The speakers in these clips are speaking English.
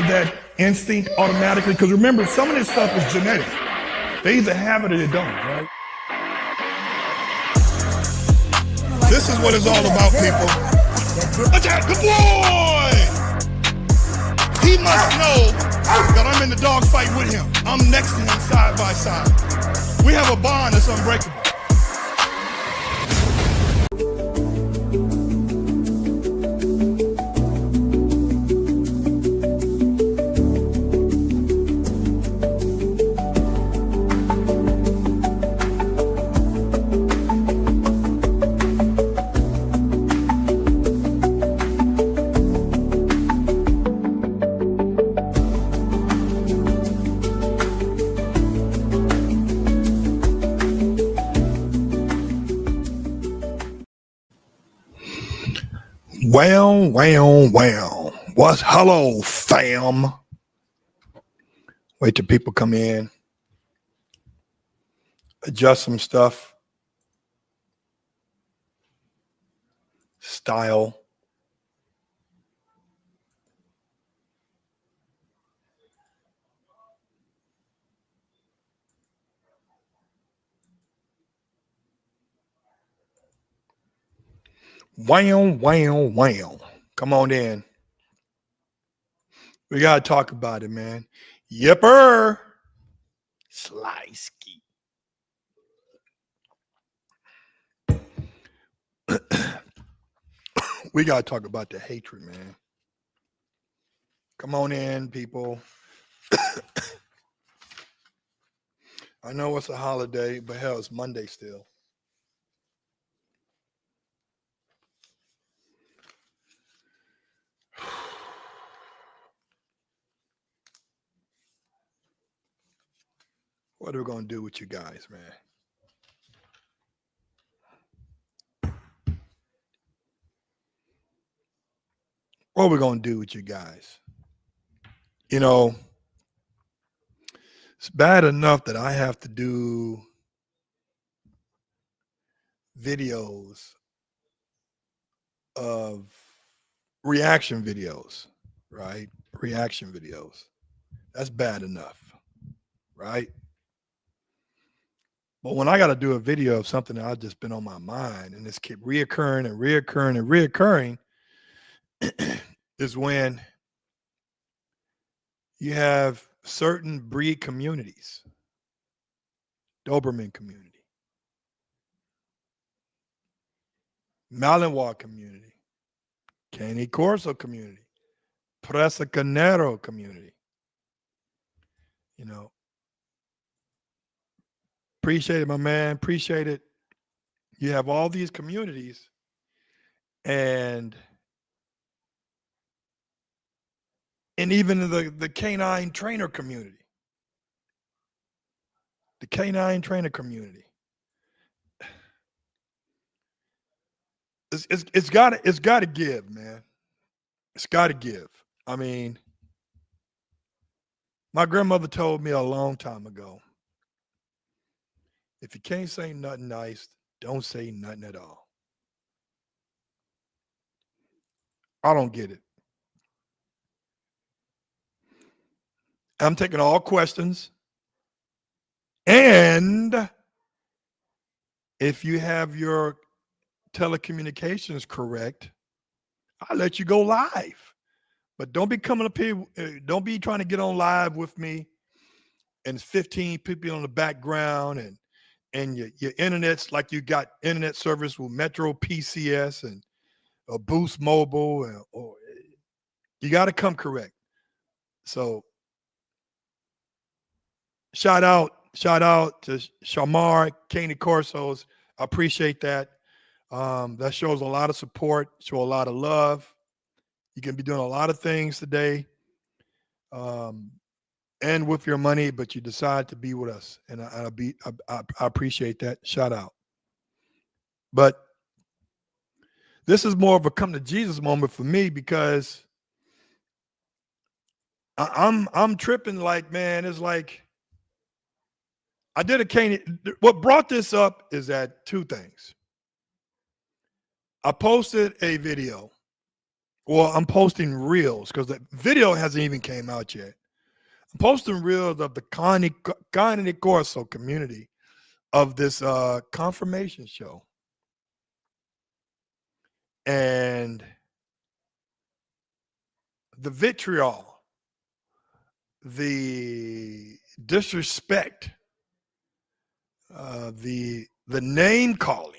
have that instinct automatically? Because remember, some of this stuff is genetic. They either have it or they don't, right? This is what it's all about, people. Attack the boy! He must know that I'm in the dog fight with him. I'm next to him side by side. We have a bond that's unbreakable. Well. What's hello, fam? Wait till people come in. Adjust some stuff. Style. Wow. Come on in. We got to talk about it, man. Yipper. Slicey. We got to talk about the hatred, man. Come on in, people. I know it's a holiday, but hell, it's Monday still. What are we going to do with you guys, man? What are we going to do with you guys? You know, it's bad enough that I have to do videos of reaction videos, right? Reaction videos. That's bad enough, right? But when I got to do a video of something that I've just been on my mind and it's keep reoccurring is when you have certain breed communities, Doberman community, Malinois community, Cane Corso community, Presa Canero community. You know, appreciate it, my man. Appreciate it. You have all these communities, and even the canine trainer community. The canine trainer community. It's got to give, man. It's got to give. I mean, my grandmother told me a long time ago, if you can't say nothing nice, don't say nothing at all. I don't get it. I'm taking all questions. And if you have your telecommunications correct, I'll let you go live. But don't be coming up here. Don't be trying to get on live with me and 15 people in the background and your internet's like you got internet service with Metro PCS and or Boost Mobile, or you got to come correct. So shout out to Shamar, Cane Corsos. I appreciate that. That shows a lot of support, show a lot of love. You can be doing a lot of things today and with your money, but you decide to be with us. And I appreciate that. Shout out. But this is more of a come to Jesus moment for me because I'm tripping like, man, it's like I did a cane. What brought this up is that two things. I posted a video Well, I'm posting reels because the video hasn't even came out yet. I'm posting reels of the Cane Corso community of this confirmation show. And the vitriol, the disrespect, the name calling.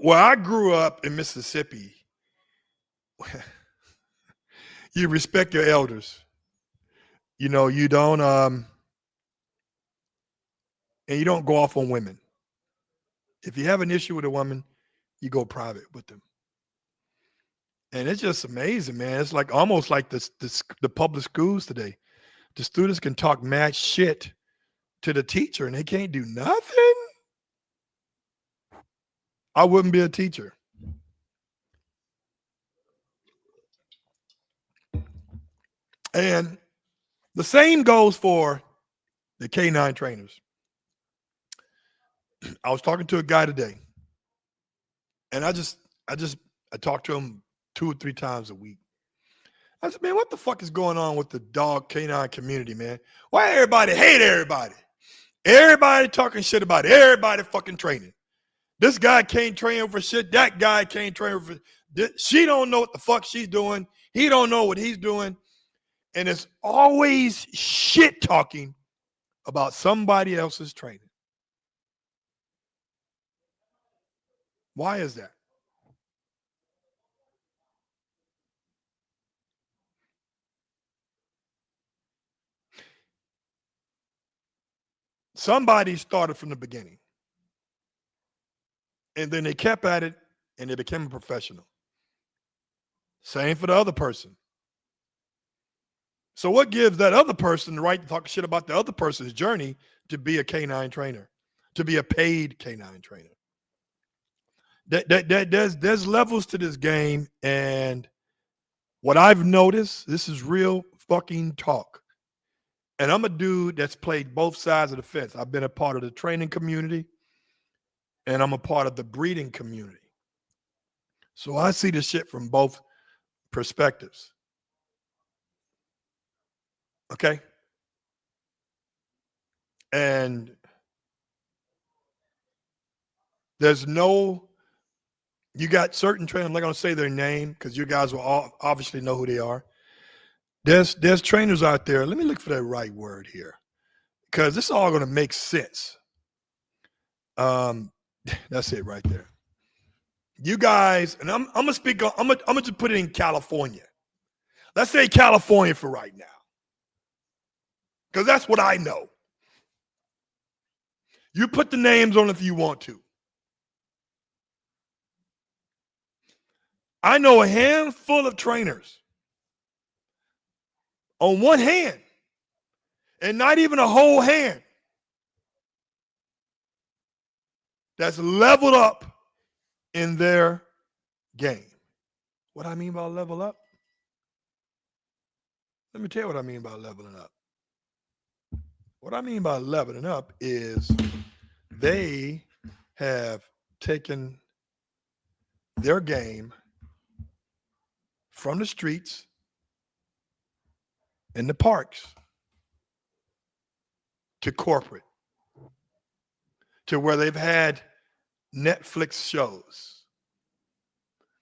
Where I grew up in Mississippi, you respect your elders. You know, you don't and you don't go off on women. If you have an issue with a woman, you go private with them. And it's just amazing, man. It's like almost like the public schools today. The students can talk mad shit to the teacher and they can't do nothing. I wouldn't be a teacher. And the same goes for the K9 trainers. I was talking to a guy today, and I talk to him 2 or 3 times a week. I said, man, what the fuck is going on with the dog K9 community, man? Why everybody hate everybody? Everybody talking shit about everybody fucking training. This guy can't train for shit. That guy can't train for she don't know what the fuck she's doing. He don't know what he's doing. And it's always shit talking about somebody else's training. Why is that? Somebody started from the beginning. And then they kept at it and they became a professional. Same for the other person. So what gives that other person the right to talk shit about the other person's journey to be a K9 trainer, to be a paid K9 trainer? There's levels to this game, and what I've noticed, this is real fucking talk. And I'm a dude that's played both sides of the fence. I've been a part of the training community, and I'm a part of the breeding community. So I see the shit from both perspectives. Okay? And there's no, you got certain trainers, I'm not going to say their name because you guys will all obviously know who they are. There's trainers out there. Let me look for that right word here because this is all going to make sense. That's it right there. You guys, and I'm gonna speak on, I'm gonna just put it in California. Let's say California for right now. Because that's what I know. You put the names on if you want to. I know a handful of trainers on one hand, and not even a whole hand, that's leveled up in their game. What I mean by level up? Let me tell you what I mean by leveling up. What I mean by leveling up is they have taken their game from the streets in the parks to corporate, to where they've had Netflix shows.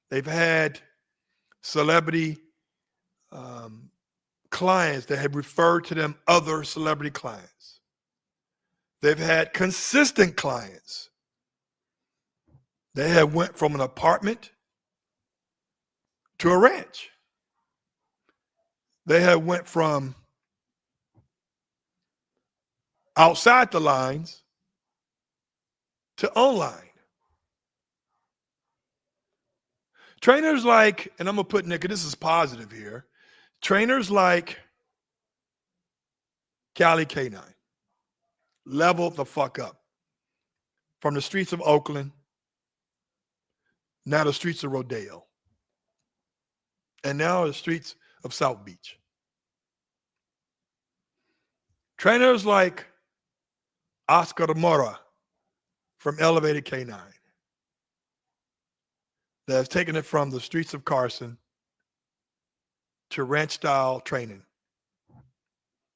They've had celebrity clients that have referred to them other celebrity clients. They've had consistent clients. They have went from an apartment to a ranch. They have went from outside the lines to online. Trainers like, and I'm going to put Nick, this is positive here. Trainers like Cali K9 level the fuck up from the streets of Oakland, now the streets of Rodeo, and now the streets of South Beach. Trainers like Oscar Mora from Elevated K9. that has taken it from the streets of Carson to ranch style training,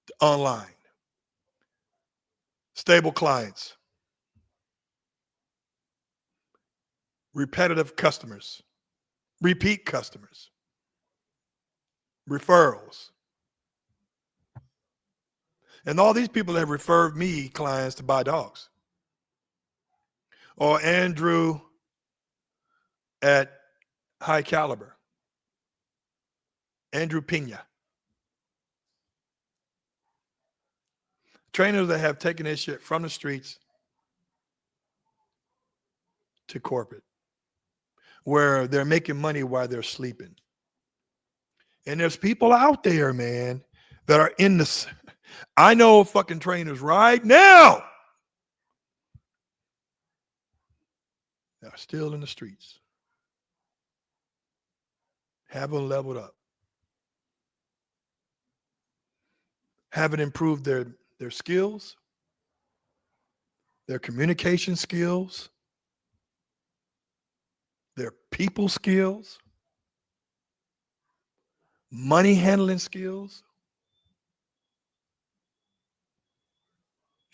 to online, stable clients, repetitive customers, repeat customers, referrals. And all these people have referred me clients to buy dogs. Or Andrew at High Caliber, Andrew Pena. Trainers that have taken this shit from the streets to corporate, where they're making money while they're sleeping. And there's people out there, man, that are in this. I know fucking trainers right now that are still in the streets, haven't leveled up, haven't improved their skills, their communication skills, their people skills, money handling skills,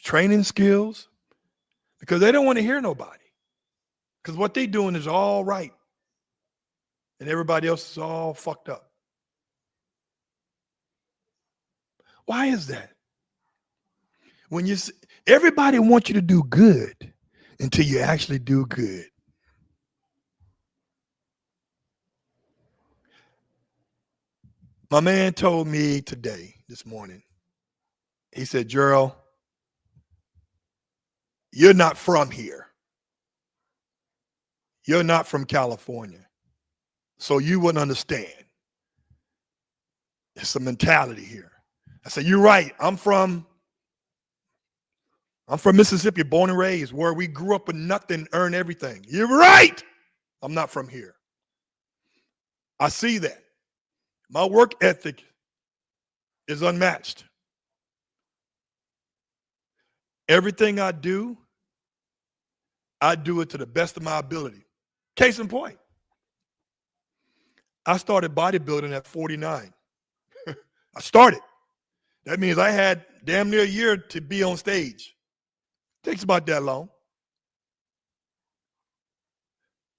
training skills, because they don't want to hear nobody. Because what they're doing is all right. And everybody else is all fucked up. Why is that? When everybody wants you to do good until you actually do good. My man told me this morning, he said, Gerald, you're not from here. You're not from California. So you wouldn't understand. It's a mentality here. I said, you're right. I'm from Mississippi, born and raised, where we grew up with nothing, earn everything. You're right. I'm not from here. I see that. My work ethic is unmatched. Everything I do it to the best of my ability. Case in point, I started bodybuilding at 49. I started. That means I had damn near a year to be on stage. Takes about that long.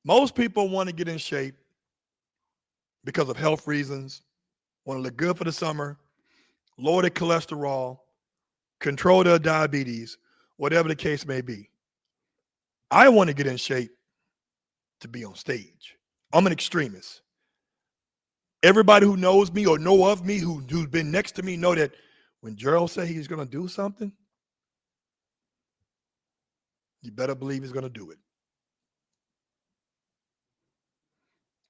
Most people want to get in shape because of health reasons, want to look good for the summer, lower their cholesterol, control their diabetes, whatever the case may be. I want to get in shape to be on stage. I'm an extremist. Everybody who knows me or know of me, who's been next to me, know that when Gerald said he's going to do something, you better believe he's going to do it.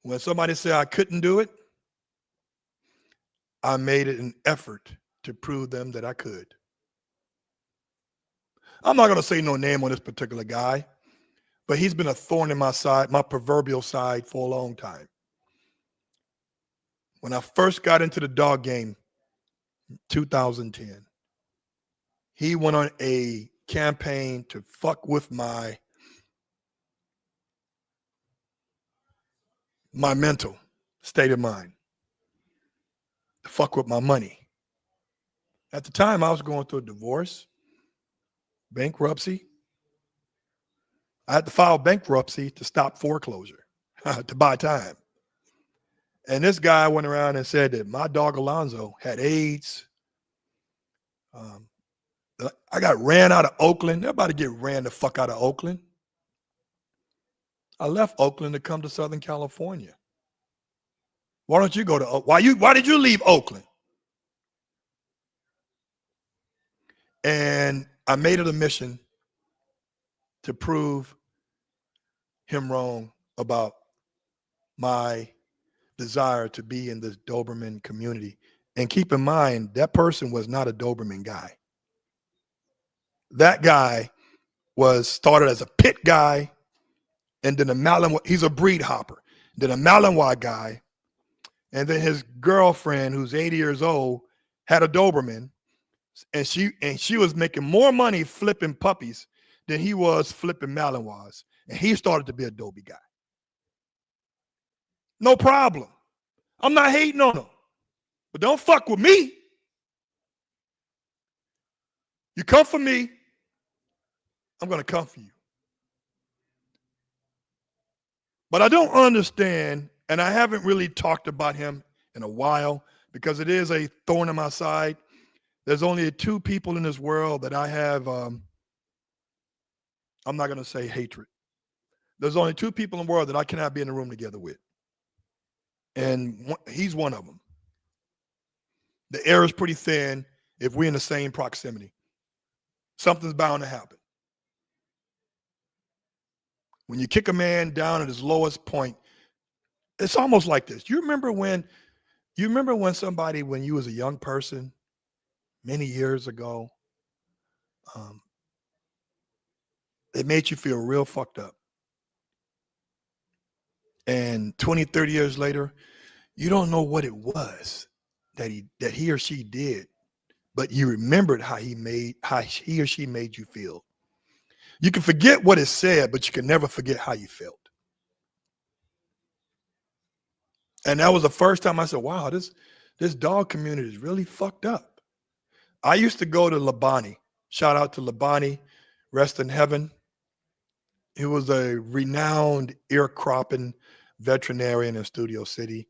When somebody said I couldn't do it, I made it an effort to prove them that I could. I'm not going to say no name on this particular guy, but he's been a thorn in my side, my proverbial side, for a long time. When I first got into the dog game in 2010, he went on a campaign to fuck with my mental state of mind, to fuck with my money. At the time, I was going through a divorce, bankruptcy. I had to file bankruptcy to stop foreclosure, to buy time. And this guy went around and said that my dog Alonzo had AIDS. I got ran out of Oakland. They're about to get ran the fuck out of Oakland. I left Oakland to come to Southern California. Why don't you go to why did you leave Oakland? And I made it a mission to prove him wrong about my desire to be in this Doberman community. And keep in mind, that person was not a Doberman guy. That guy was started as a pit guy, and then a Malinois, he's a breed hopper, then a Malinois guy, and then his girlfriend, who's 80 years old, had a Doberman, and she was making more money flipping puppies than he was flipping Malinois, and he started to be a Dobie guy. No problem. I'm not hating on them. But don't fuck with me. You come for me, I'm going to come for you. But I don't understand, and I haven't really talked about him in a while because it is a thorn in my side. There's only two people in this world that I have, I'm not going to say hatred. There's only two people in the world that I cannot be in a room together with. And he's one of them. The air is pretty thin if we're in the same proximity. Something's bound to happen. When you kick a man down at his lowest point, it's almost like this. You remember when somebody, when you was a young person many years ago, it made you feel real fucked up. And 20, 30 years later, you don't know what it was that he or she did, but you remembered how he or she made you feel. You can forget what it said, but you can never forget how you felt. And that was the first time I said, wow, this dog community is really fucked up. I used to go to Labani. Shout out to Labani, rest in heaven. He was a renowned ear cropping veterinarian in Studio City.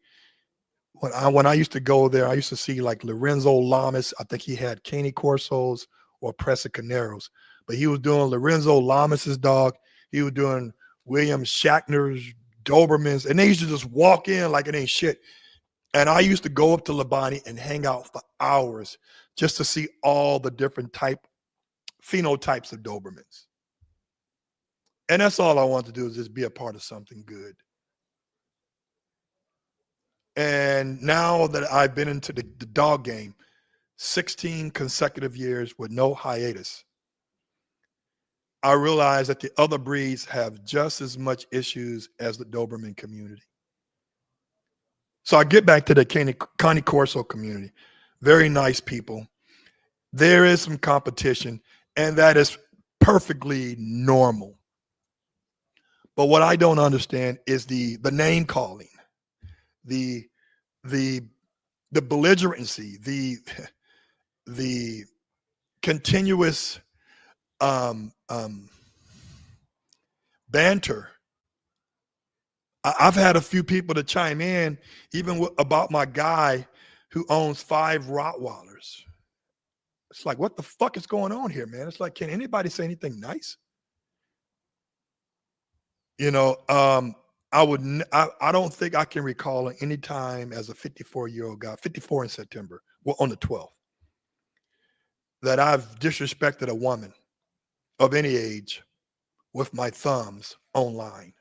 When I used to go there, I used to see like Lorenzo Lamas. I think he had Caney Corsos or Presa Caneros, but he was doing Lorenzo Lamas's dog. He was doing William Shatner's Dobermans, and they used to just walk in like it ain't shit. And I used to go up to Labani and hang out for hours just to see all the different phenotypes of Dobermans. And that's all I want to do is just be a part of something good. And now that I've been into the dog game, 16 consecutive years with no hiatus, I realize that the other breeds have just as much issues as the Doberman community. So I get back to the Cane Corso community. Very nice people. There is some competition, and that is perfectly normal. But what I don't understand is the name calling, the belligerency, the continuous banter. I've had a few people to chime in, even about my guy who owns 5 Rottweilers. It's like, what the fuck is going on here, man? It's like, can anybody say anything nice? You know, I don't think I can recall any time as a 54-year-old guy, 54 in September, well, on the 12th, that I've disrespected a woman of any age with my thumbs online.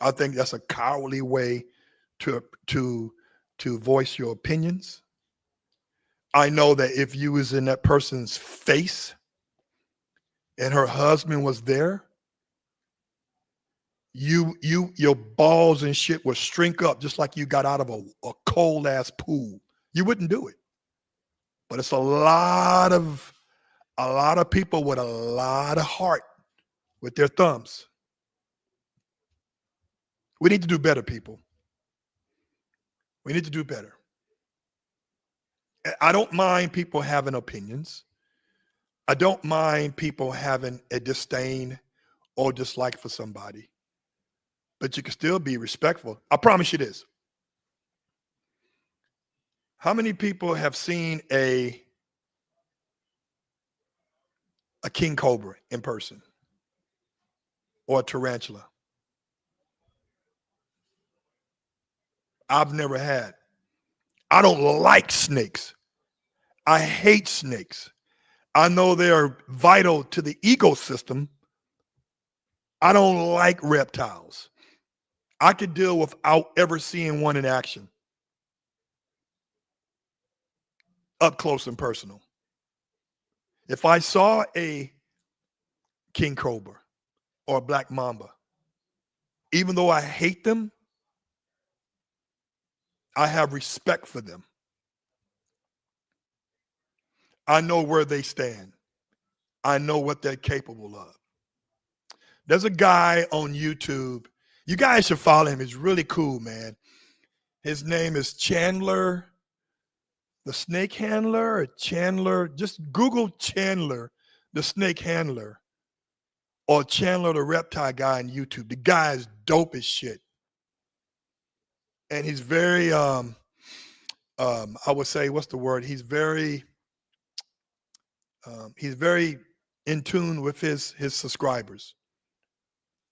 I think that's a cowardly way to voice your opinions. I know that if you was in that person's face and her husband was there, your balls and shit would shrink up just like you got out of a cold ass pool. You wouldn't do it. But it's a lot of people with a lot of heart with their thumbs. We need to do better, people. We need to do better. I don't mind people having opinions. I don't mind people having a disdain or dislike for somebody. But you can still be respectful. I promise you this. How many people have seen a king cobra in person or a tarantula? I've never had. I don't like snakes. I hate snakes. I know they are vital to the ecosystem. I don't like reptiles. I could deal without ever seeing one in action, up close and personal. If I saw a king cobra or a black mamba, even though I hate them, I have respect for them. I know where they stand. I know what they're capable of. There's a guy on YouTube. You guys should follow him. He's really cool, man. His name is Chandler, the snake handler, or Chandler. Just Google Chandler, the snake handler, or Chandler, the reptile guy on YouTube. The guy is dope as shit. And he's very, I would say, what's the word? He's very in tune with his subscribers.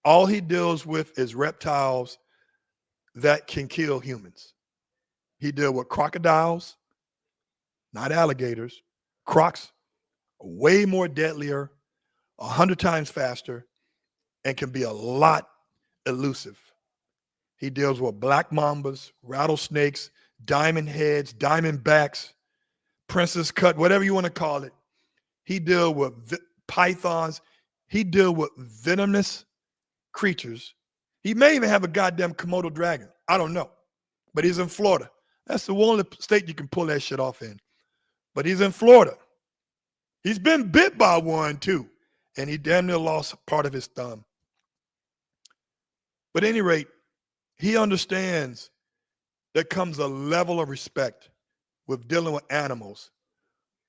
All he deals with is reptiles that can kill humans. He deals with crocodiles, not alligators. Crocs are way more deadlier, 100 times faster, and can be a lot elusive. He deals with black mambas, rattlesnakes, diamond heads, diamond backs, princess cut, whatever you want to call it. He deals with pythons. He deals with venomous creatures. He may even have a goddamn Komodo dragon. I don't know. But he's in Florida. That's the only state you can pull that shit off in. But he's in Florida. He's been bit by one too. And he damn near lost part of his thumb. But at any rate, he understands there comes a level of respect with dealing with animals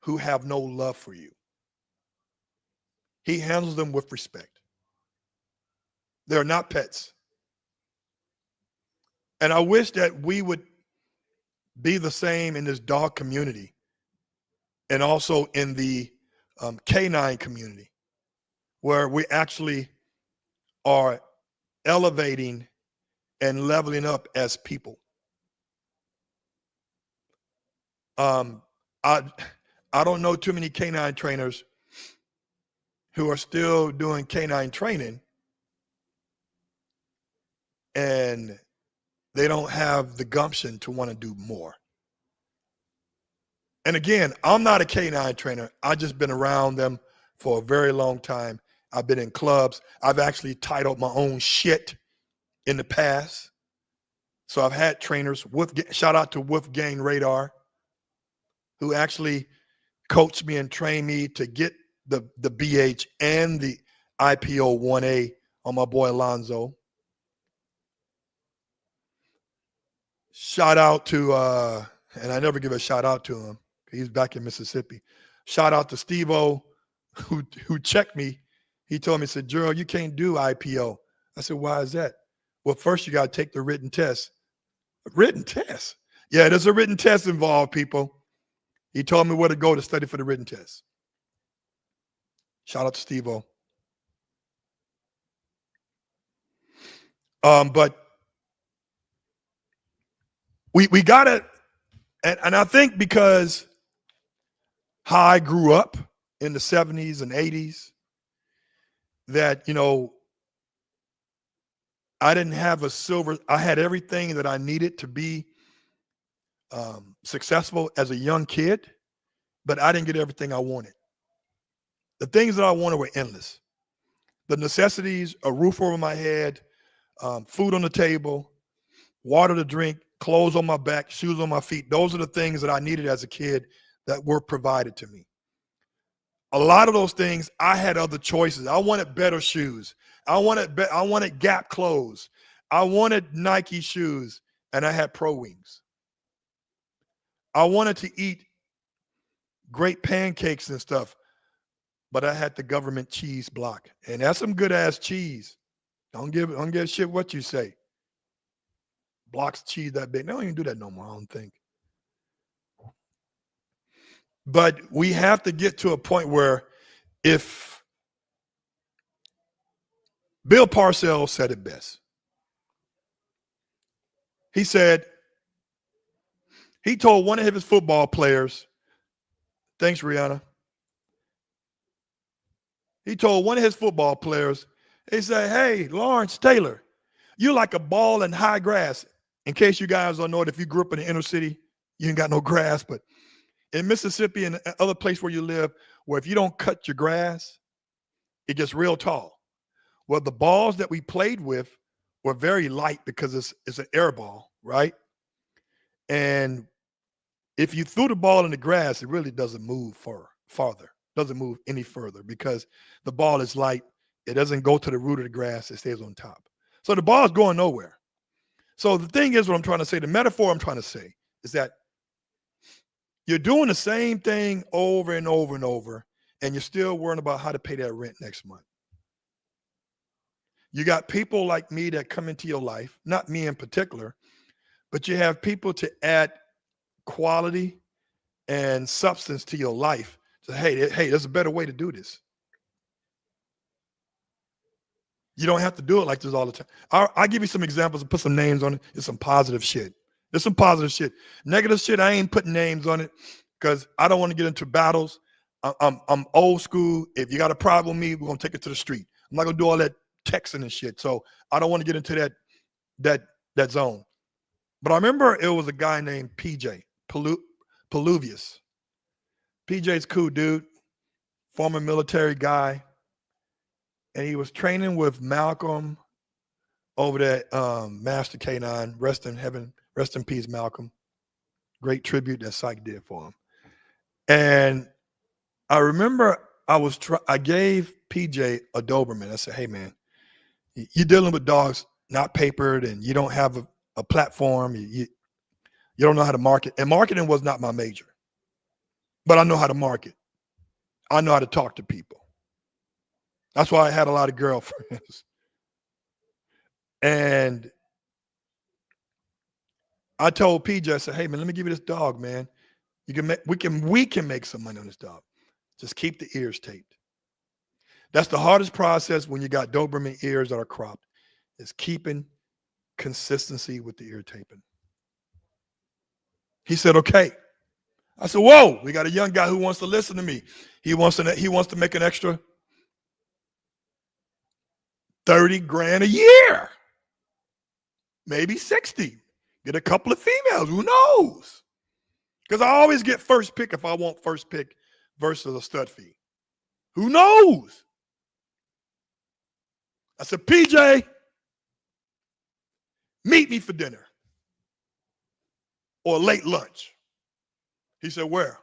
who have no love for you. He handles them with respect. They're not pets. And I wish that we would be the same in this dog community and also in the canine community, where we actually are elevating and leveling up as people. I don't know too many canine trainers who are still doing canine training and they don't have the gumption to want to do more. And again, I'm not a canine trainer. I've just been around them for a very long time. I've been in clubs. I've actually titled my own shit in the past. So I've had trainers, shout out to Wolfgang Radar, who actually coached me and trained me to get the BH and the IPO 1A on my boy Alonzo. Shout out to, and I never give a shout out to him. He's back in Mississippi. Shout out to Steve-O, who checked me. He told me, he said, Gerald, you can't do IPO. I said, why is that? Well, first you got to take the written test. Written test? Yeah, there's a written test involved, people. He told me where to go to study for the written test. Shout out to Steve-O. But we got it. And I think because how I grew up in the 70s and 80s, that, you know, I didn't have I had everything that I needed to be successful as a young kid, but I didn't get everything I wanted. The things that I wanted were endless. The necessities, a roof over my head, food on the table, water to drink, clothes on my back, shoes on my feet. Those are the things that I needed as a kid that were provided to me. A lot of those things, I had other choices. I wanted better shoes. I wanted Gap clothes. I wanted Nike shoes, and I had Pro Wings. I wanted to eat great pancakes and stuff, but I had the government cheese block, and that's some good ass cheese. Don't give a shit what you say. Blocks of cheese that big. They don't even do that no more, I don't think. But we have to get to a point where, if Bill Parcells said it best. He said, he told one of his football players, thanks, Rihanna. He told one of his football players, he said, hey, Lawrence Taylor, you like a ball in high grass. In case you guys don't know it, if you grew up in the inner city, you ain't got no grass, but in Mississippi and other place where you live, where if you don't cut your grass, it gets real tall. Well, the balls that we played with were very light because it's an air ball, right? And if you threw the ball in the grass, it really doesn't move farther, doesn't move any further because the ball is light. It doesn't go to the root of the grass. It stays on top. So the ball's going nowhere. So the thing is, what I'm trying to say, the metaphor I'm trying to say is that you're doing the same thing over and over and over, and you're still worrying about how to pay that rent next month. You got people like me that come into your life, not me in particular, but you have people to add quality and substance to your life. So, hey, there's a better way to do this. You don't have to do it like this all the time. I'll give you some examples and put some names on it. It's some positive shit. There's some positive shit. Negative shit, I ain't putting names on it because I don't want to get into battles. I'm old school. If you got a problem with me, we're gonna take it to the street. I'm not gonna do all that texting and shit. So I don't want to get into that zone. But I remember it was a guy named PJ Peluvius. PJ's cool dude, former military guy, and he was training with Malcolm over there, Master K9. Rest in heaven, rest in peace, Malcolm. Great tribute that Psych did for him. And I remember I gave PJ a Doberman. I said, hey man, you're dealing with dogs not papered, and you don't have a platform. You don't know how to market. And marketing was not my major, but I know how to market. I know how to talk to people. That's why I had a lot of girlfriends. And I told PJ, I said, hey man, let me give you this dog, man. We can make some money on this dog. Just keep the ears taped. That's the hardest process when you got Doberman ears that are cropped, is keeping consistency with the ear taping. He said, okay. I said, whoa, we got a young guy who wants to listen to me. He wants to make an extra 30 grand a year, maybe 60. Get a couple of females, who knows? Because I always get first pick if I want first pick versus a stud fee. Who knows? I said, PJ, meet me for dinner or late lunch. He said, where?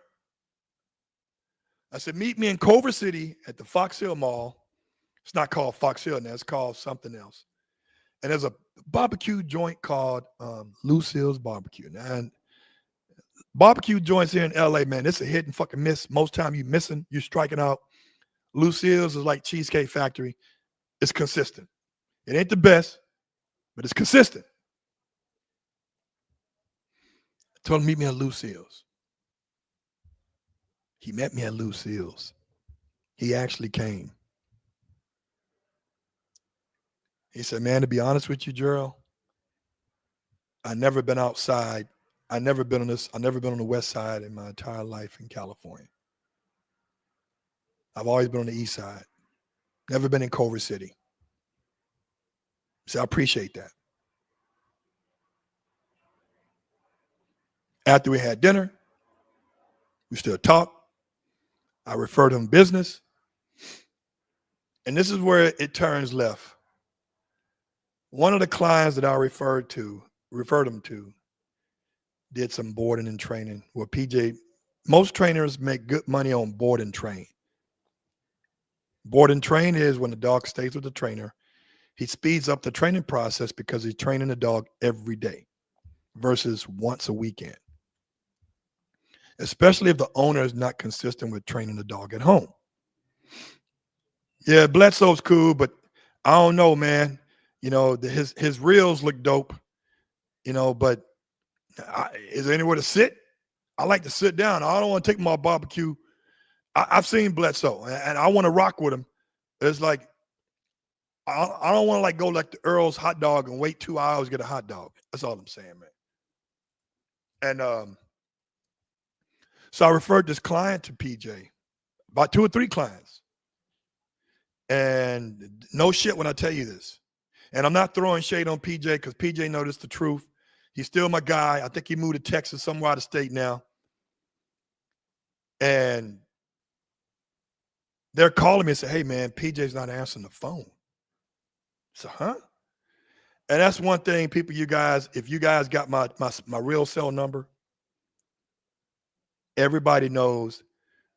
I said, meet me in Culver City at the Fox Hill Mall. It's not called Fox Hill now, it's called something else. And there's a barbecue joint called Lucille's Barbecue. And barbecue joints here in LA, man, it's a hit and fucking miss. Most time you missing, you striking out. Lucille's is like Cheesecake Factory. It's consistent. It ain't the best, but it's consistent. I told him, meet me at Lucille's. He met me at Lucille's. He actually came. He said, man, to be honest with you, Gerald, I never been outside. I never been on the west side in my entire life in California. I've always been on the east side. Never been in Culver City. So I appreciate that. After we had dinner, we still talked. I referred him business. And this is where it turns left. One of the clients that I referred him to, did some boarding and training. Well, PJ, most trainers make good money on board and train. Board and train is when the dog stays with the trainer. He speeds up the training process because he's training the dog every day versus once a weekend. Especially if the owner is not consistent with training the dog at home. Yeah, Bledsoe's cool, but I don't know, man. You know, his reels look dope, you know, but is there anywhere to sit? I like to sit down. I don't want to take my barbecue. I've seen Bledsoe, and I want to rock with him. It's like, I don't want to like go like the Earl's hot dog and wait 2 hours to get a hot dog. That's all I'm saying, man. And so I referred this client to PJ, about 2 or 3 clients. And no shit when I tell you this. And I'm not throwing shade on PJ because PJ noticed the truth. He's still my guy. I think he moved to Texas, somewhere out of state now. And they're calling me and say, hey, man, PJ's not answering the phone. So, huh? And that's one thing, people, you guys, if you guys got my real cell number, everybody knows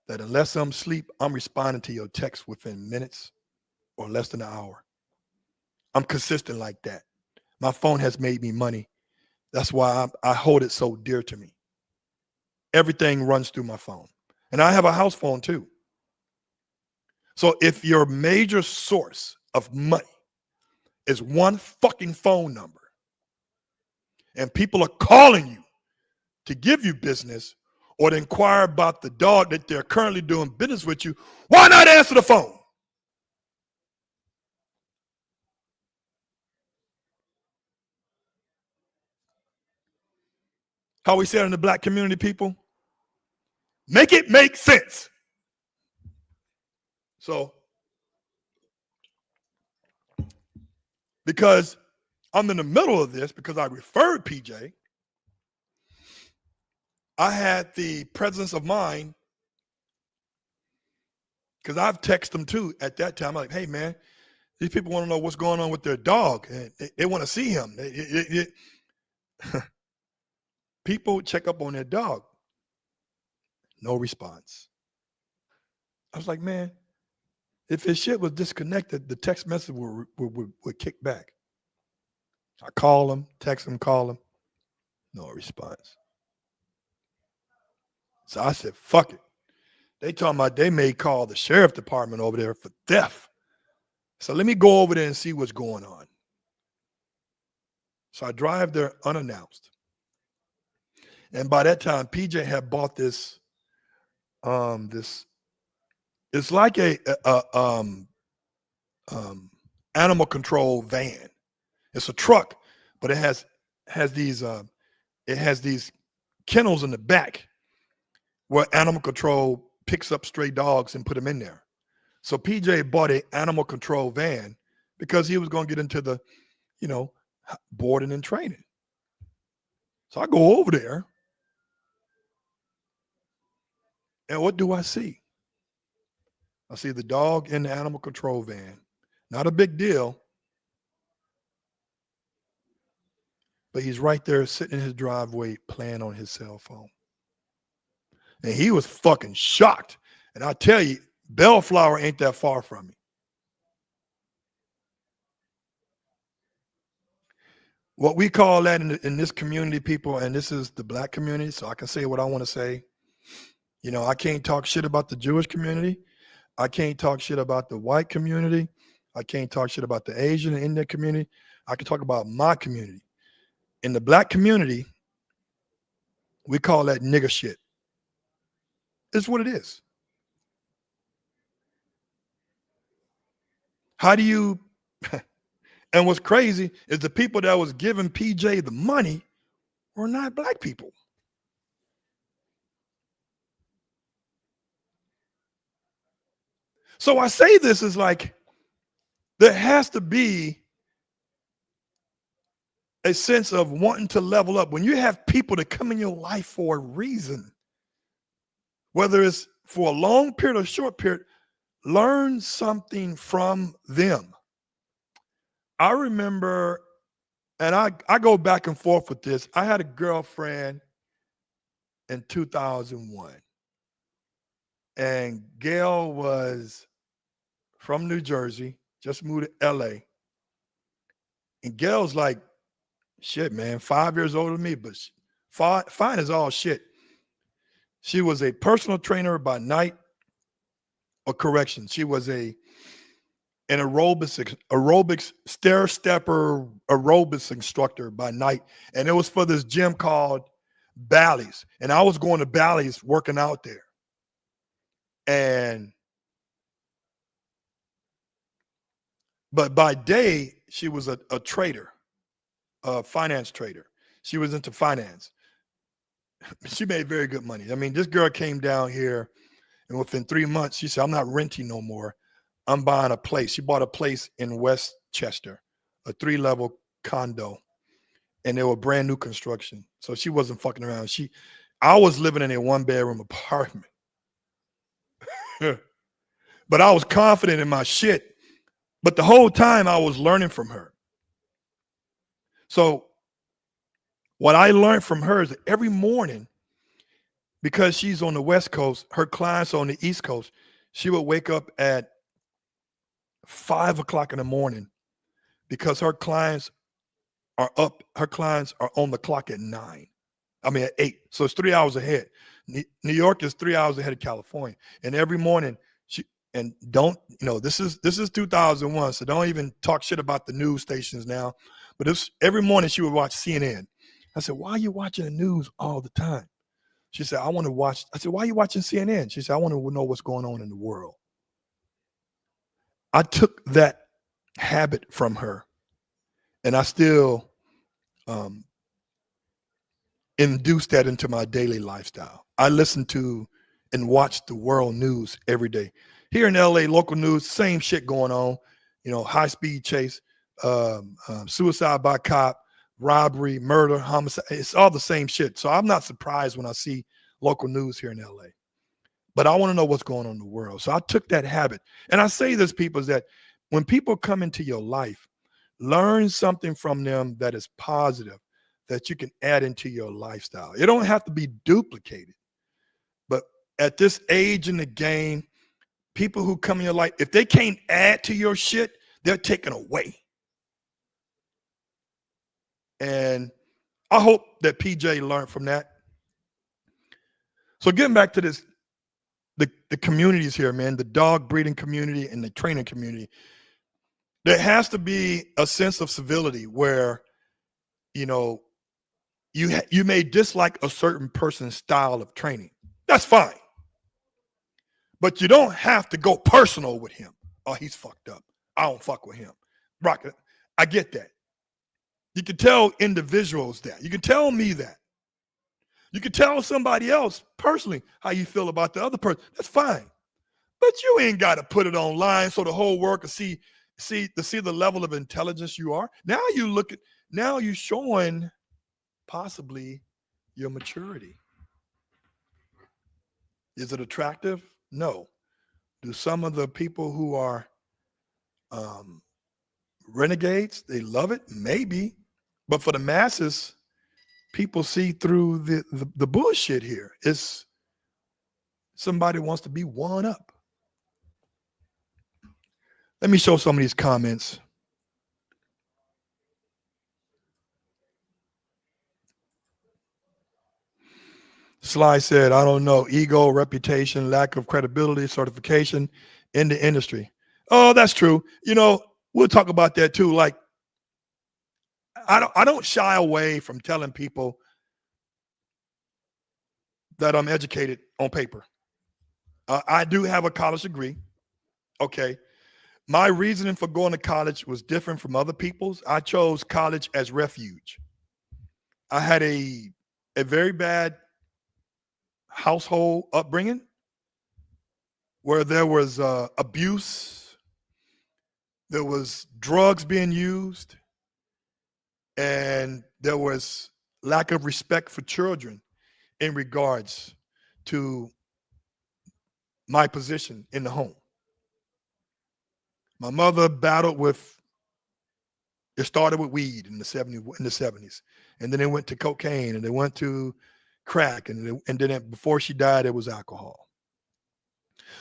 that unless I'm asleep, I'm responding to your text within minutes or less than an hour. I'm consistent like that. My phone has made me money. That's why I hold it so dear to me. Everything runs through my phone. And I have a house phone too. So if your major source of money is one fucking phone number and people are calling you to give you business or to inquire about the dog that they're currently doing business with you, why not answer the phone? How we say it in the black community, people? Make it make sense. So, because I'm in the middle of this, because I referred PJ, I had the presence of mind, because I've texted them too at that time. I'm like, hey, man, these people want to know what's going on with their dog. And they want to see him. People check up on their dog. No response. I was like, man, if his shit was disconnected, the text message would kick back. I call him, text him, call him. No response. So I said, fuck it. They talking about they may call the sheriff department over there for theft. So let me go over there and see what's going on. So I drive there unannounced. And by that time, PJ had bought this, it's like a animal control van. It's a truck, but it has these kennels in the back where animal control picks up stray dogs and put them in there. So PJ bought an animal control van because he was going to get into the, boarding and training. So I go over there, and what do I see? I see the dog in the animal control van. Not a big deal, but he's right there sitting in his driveway playing on his cell phone. And he was fucking shocked. And I tell you, Bellflower ain't that far from me. What we call that in this community, people, and this is the black community, so I can say what I want to say. I can't talk shit about the Jewish community. I can't talk shit about the white community. I can't talk shit about the Asian and Indian community. I can talk about my community. In the black community, we call that nigger shit. It's what it is. How do you, and what's crazy is the people that was giving PJ the money were not black people. So I say this is like, there has to be a sense of wanting to level up. When you have people that come in your life for a reason, whether it's for a long period or short period, learn something from them. I remember, and I go back and forth with this. I had a girlfriend in 2001, and Gail was from New Jersey, just moved to LA. And Gail's like, shit, man, 5 years older than me, but fine as all shit. She was a personal trainer by night, or correction. She was an aerobics stair stepper aerobics instructor by night. And it was for this gym called Bally's. And I was going to Bally's working out there. But by day, she was a trader, a finance trader. She was into finance. She made very good money. I mean, this girl came down here, and within 3 months, she said, I'm not renting no more. I'm buying a place. She bought a place in Westchester, a 3-level condo, and they were brand new construction. So she wasn't fucking around. I was living in a 1-bedroom apartment. But I was confident in my shit. But the whole time I was learning from her. So what I learned from her is that every morning, because she's on the West Coast, her clients on the East Coast, she would wake up at 5 o'clock in the morning, because her clients are up. Her clients are on the clock at 9. I mean, at 8. So it's 3 hours ahead. New York is 3 hours ahead of California. And every morning she, and don't, this is 2001. So don't even talk shit about the news stations now. But it's every morning she would watch CNN. I said, why are you watching the news all the time? She said, I want to watch. I said, why are you watching CNN? She said, I want to know what's going on in the world. I took that habit from her, and I still induce that into my daily lifestyle. I listen to and watch the world news every day. Here in LA, local news, same shit going on. High speed chase, suicide by cop, robbery, murder, homicide. It's all the same shit. So I'm not surprised when I see local news here in LA. But I want to know what's going on in the world. So I took that habit. And I say this, people, is that when people come into your life, learn something from them that is positive, that you can add into your lifestyle. It don't have to be duplicated. But at this age in the game, people who come in your life, if they can't add to your shit, they're taken away. And I hope that PJ learned from that. So getting back to this, the communities here, man, the dog breeding community and the training community, there has to be a sense of civility where, you may dislike a certain person's style of training. That's fine. But you don't have to go personal with him. Oh, he's fucked up. I don't fuck with him. Rocket, I get that. You can tell individuals that. You can tell me that. You can tell somebody else personally how you feel about the other person. That's fine. But you ain't got to put it online so the whole world can see the level of intelligence you are. Now you're showing possibly your maturity. Is it attractive? No. Do some of the people who are renegades, they love it? Maybe. But for the masses, people see through the bullshit here. It's somebody wants to be one up. Let me show some of these comments. Sly said, I don't know, ego, reputation, lack of credibility, certification in the industry. Oh, that's true. We'll talk about that too. Like, I don't shy away from telling people that I'm educated on paper. I do have a college degree. Okay. My reasoning for going to college was different from other people's. I chose college as refuge. I had a very bad household upbringing where there was abuse, there was drugs being used, and there was lack of respect for children in regards to my position in the home. My mother battled with, it started with weed in the 70s, and then it went to cocaine, and it went to crack, and then before she died, it was alcohol.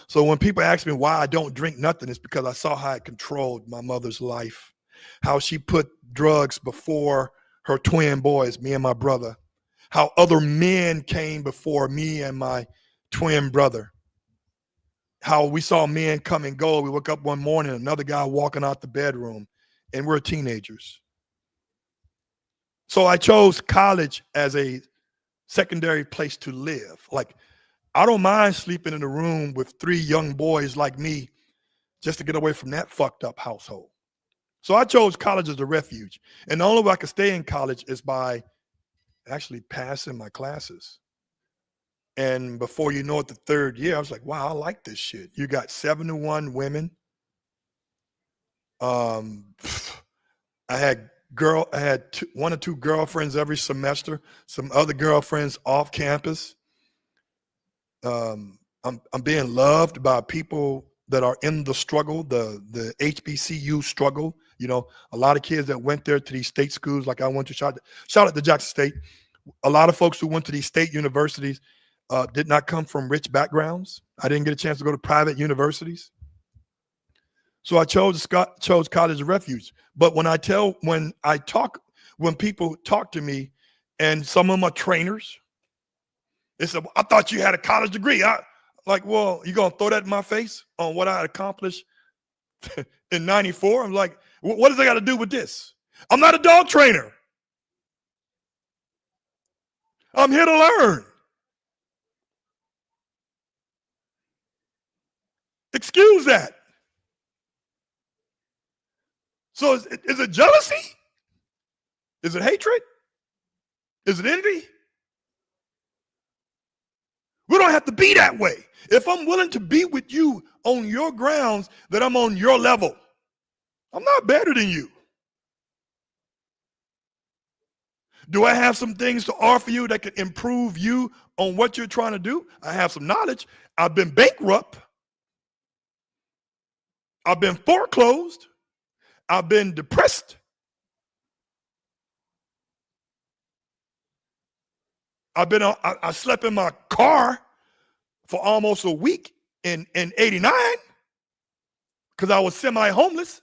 So when people ask me why I don't drink nothing, it's because I saw how it controlled my mother's life, how she put drugs before her twin boys, me and my brother, how other men came before me and my twin brother, how we saw men come and go. We woke up one morning, another guy walking out the bedroom, and we're teenagers. So I chose college as a secondary place to live. Like, I don't mind sleeping in a room with 3 young boys like me just to get away from that fucked up household. So I chose college as a refuge. And the only way I could stay in college is by actually passing my classes. And before you know it, the 3rd year, I was like, wow, I like this shit. You got 71 women. I had 1 or 2 girlfriends every semester, some other girlfriends off campus. I'm being loved by people that are in the struggle, the HBCU struggle. A lot of kids that went there to these state schools, like I went to, shout out to Jackson State. A lot of folks who went to these state universities did not come from rich backgrounds. I didn't get a chance to go to private universities. So I chose college of refuge. But when people talk to me, and some of them are trainers, they said, "I thought you had a college degree." I like, well, you gonna throw that in my face on what I accomplished in '94? I'm like, what does that got to do with this? I'm not a dog trainer. I'm here to learn. Excuse that. So is it jealousy? Is it hatred? Is it envy? We don't have to be that way. If I'm willing to be with you on your grounds, that I'm on your level. I'm not better than you. Do I have some things to offer you that can improve you on what you're trying to do? I have some knowledge. I've been bankrupt. I've been foreclosed. I've been depressed. I slept in my car for almost a week in '89 because I was semi-homeless.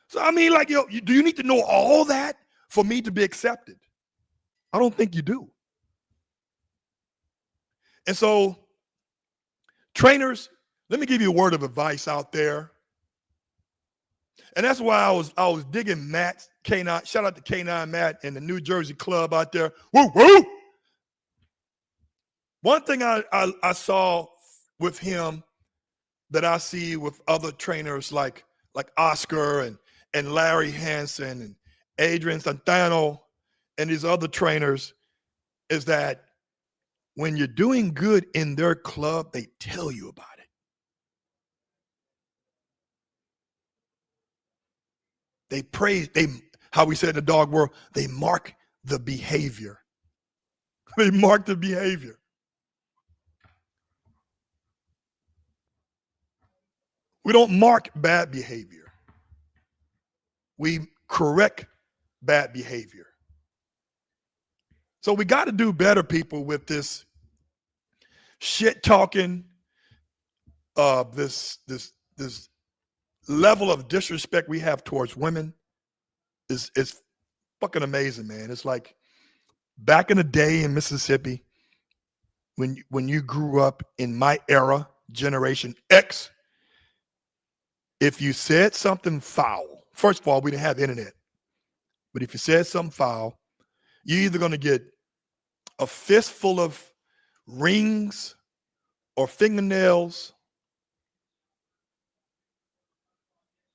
So I mean, like, do you need to know all that for me to be accepted? I don't think you do. And so, trainers, let me give you a word of advice out there. And that's why I was digging Matt K9. Shout out to K9 Matt and the New Jersey club out there. Woo woo. One thing I saw with him that I see with other trainers like Oscar and Larry Hansen and Adrian Santano and these other trainers is that when you're doing good in their club, they tell you about it. They praise, how we said in the dog world, they mark the behavior. They mark the behavior. We don't mark bad behavior. We correct bad behavior. So we got to do better, people, with this shit talking, this level of disrespect we have towards women is fucking amazing, man. It's like back in the day in Mississippi, when you grew up in my era, Generation X, if you said something foul, first of all, we didn't have internet, but if you said something foul, you're either going to get a fistful of rings or fingernails,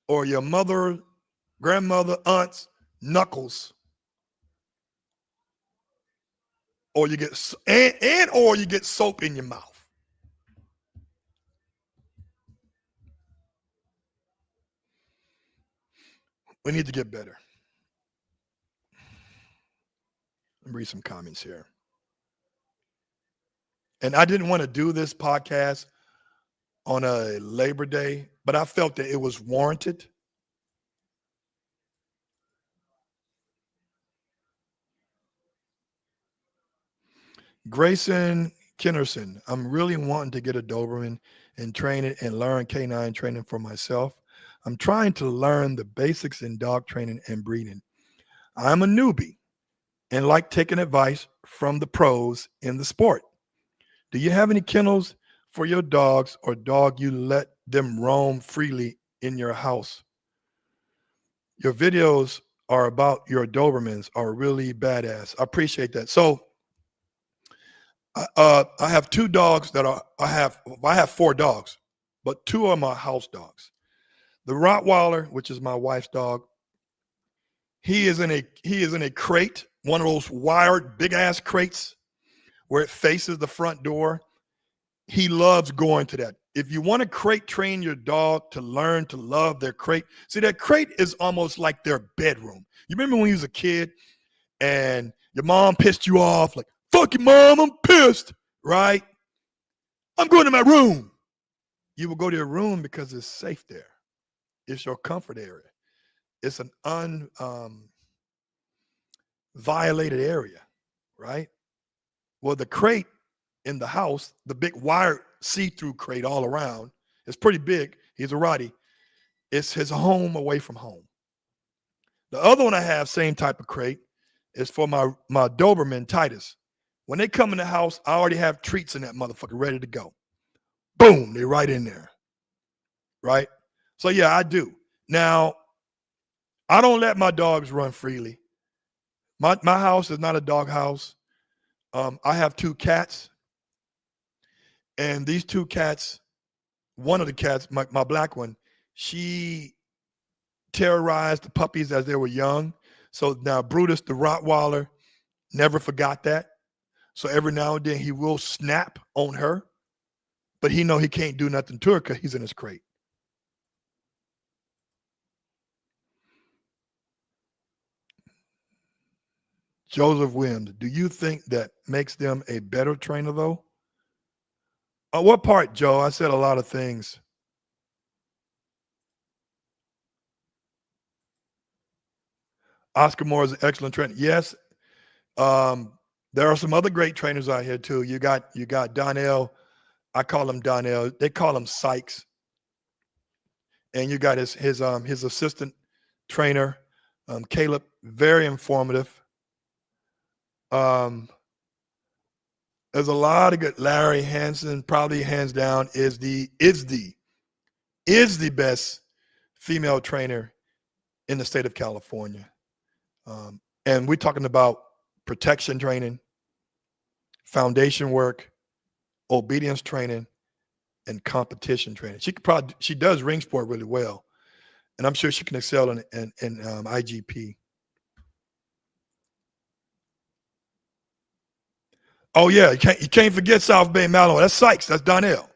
or your mother, grandmother, aunt's knuckles, or you get or you get soap in your mouth. We need to get better. Let me read some comments here. And I didn't want to do this podcast on a Labor Day, but I felt that it was warranted. Grayson Kinnerson, I'm really wanting to get a Doberman and train it and learn canine training for myself. I'm trying to learn the basics in dog training and breeding. I'm a newbie and like taking advice from the pros in the sport. Do you have any kennels for your dogs or dog you let them roam freely in your house? Your videos are about your Dobermans are really badass. I appreciate that. So I have two dogs I have four dogs, but two are my house dogs. The Rottweiler, which is my wife's dog, he is in a crate, one of those wired big ass crates where it faces the front door. He loves going to that. If you want to crate train your dog to learn to love their crate, see, that crate is almost like their bedroom. You remember when you was a kid and your mom pissed you off, like, fuck your mom, I'm pissed, right? I'm going to my room. You will go to your room because it's safe there. It's your comfort area. It's an unviolated area, right? Well, the crate in the house, the big wire see-through crate all around, it's pretty big. He's a Rottie. It's his home away from home. The other one I have, same type of crate, is for my Doberman Titus. When they come in the house, I already have treats in that motherfucker ready to go. Boom, they're right in there. Right? So yeah, I do. Now, I don't let my dogs run freely. My house is not a dog house. I have 2 cats, and these 2 cats, one of the cats, my black one, she terrorized the puppies as they were young. So now Brutus, the Rottweiler, never forgot that. So every now and then he will snap on her, but he know he can't do nothing to her because he's in his crate. Joseph Williams, do you think that makes them a better trainer though? What part, Joe? I said a lot of things. Oscar Moore is an excellent trainer. Yes. There are some other great trainers out here too. You got Donnell. I call him Donnell. They call him Sykes. And you got his assistant trainer, Caleb, very informative. There's a lot of good. Larry Hansen, probably hands down, is the best female trainer in the state of California. And we're talking about protection training, foundation work, obedience training, and competition training. She does ring sport really well, and I'm sure she can excel in IGP. Oh yeah, you can't forget South Bay Mallow. That's Sykes. That's Donnell.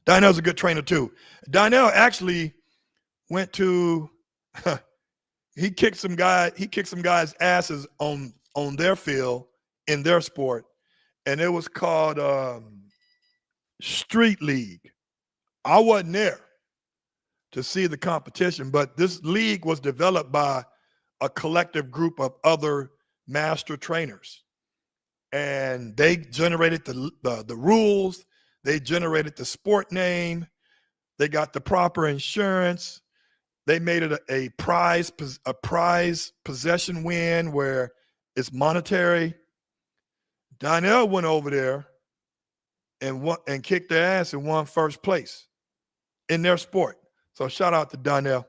Donnell's a good trainer too. Donnell actually went to he kicked some guys' asses on their field in their sport, and it was called Street League. I wasn't there to see the competition, but this league was developed by a collective group of other master trainers, and they generated the rules. They generated the sport name. They got the proper insurance. They made it a prize possession win where it's monetary. Donnell went over there and kicked their ass and won first place in their sport. So shout out to Donnell.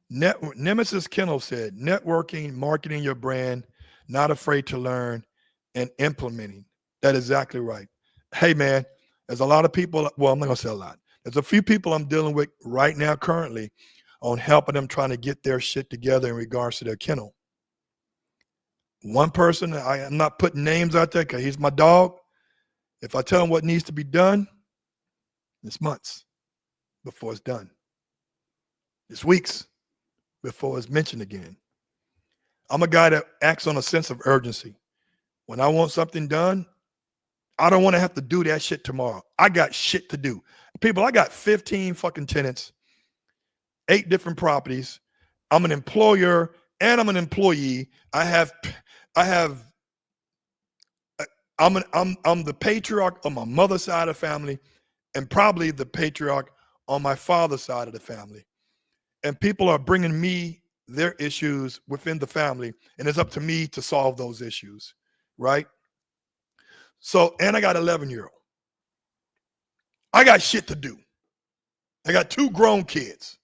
Nemesis Kennel said, networking, marketing your brand, not afraid to learn, and implementing. That's exactly right. Hey, man, there's a lot of people. Well, I'm not going to say a lot. There's a few people I'm dealing with right now currently on helping them trying to get their shit together in regards to their kennel. One person, I'm not putting names out there because he's my dog. If I tell him what needs to be done, it's months before it's done. It's weeks before it's mentioned again. I'm a guy that acts on a sense of urgency. When I want something done, I don't want to have to do that shit tomorrow. I got shit to do. People, I got 15 fucking tenants, 8 different properties. I'm an employer and I'm an employee. I'm the patriarch on my mother's side of the family and probably the patriarch on my father's side of the family. And people are bringing me their issues within the family, and it's up to me to solve those issues, right? So, and I got an 11-year-old. I got shit to do. I got 2 grown kids.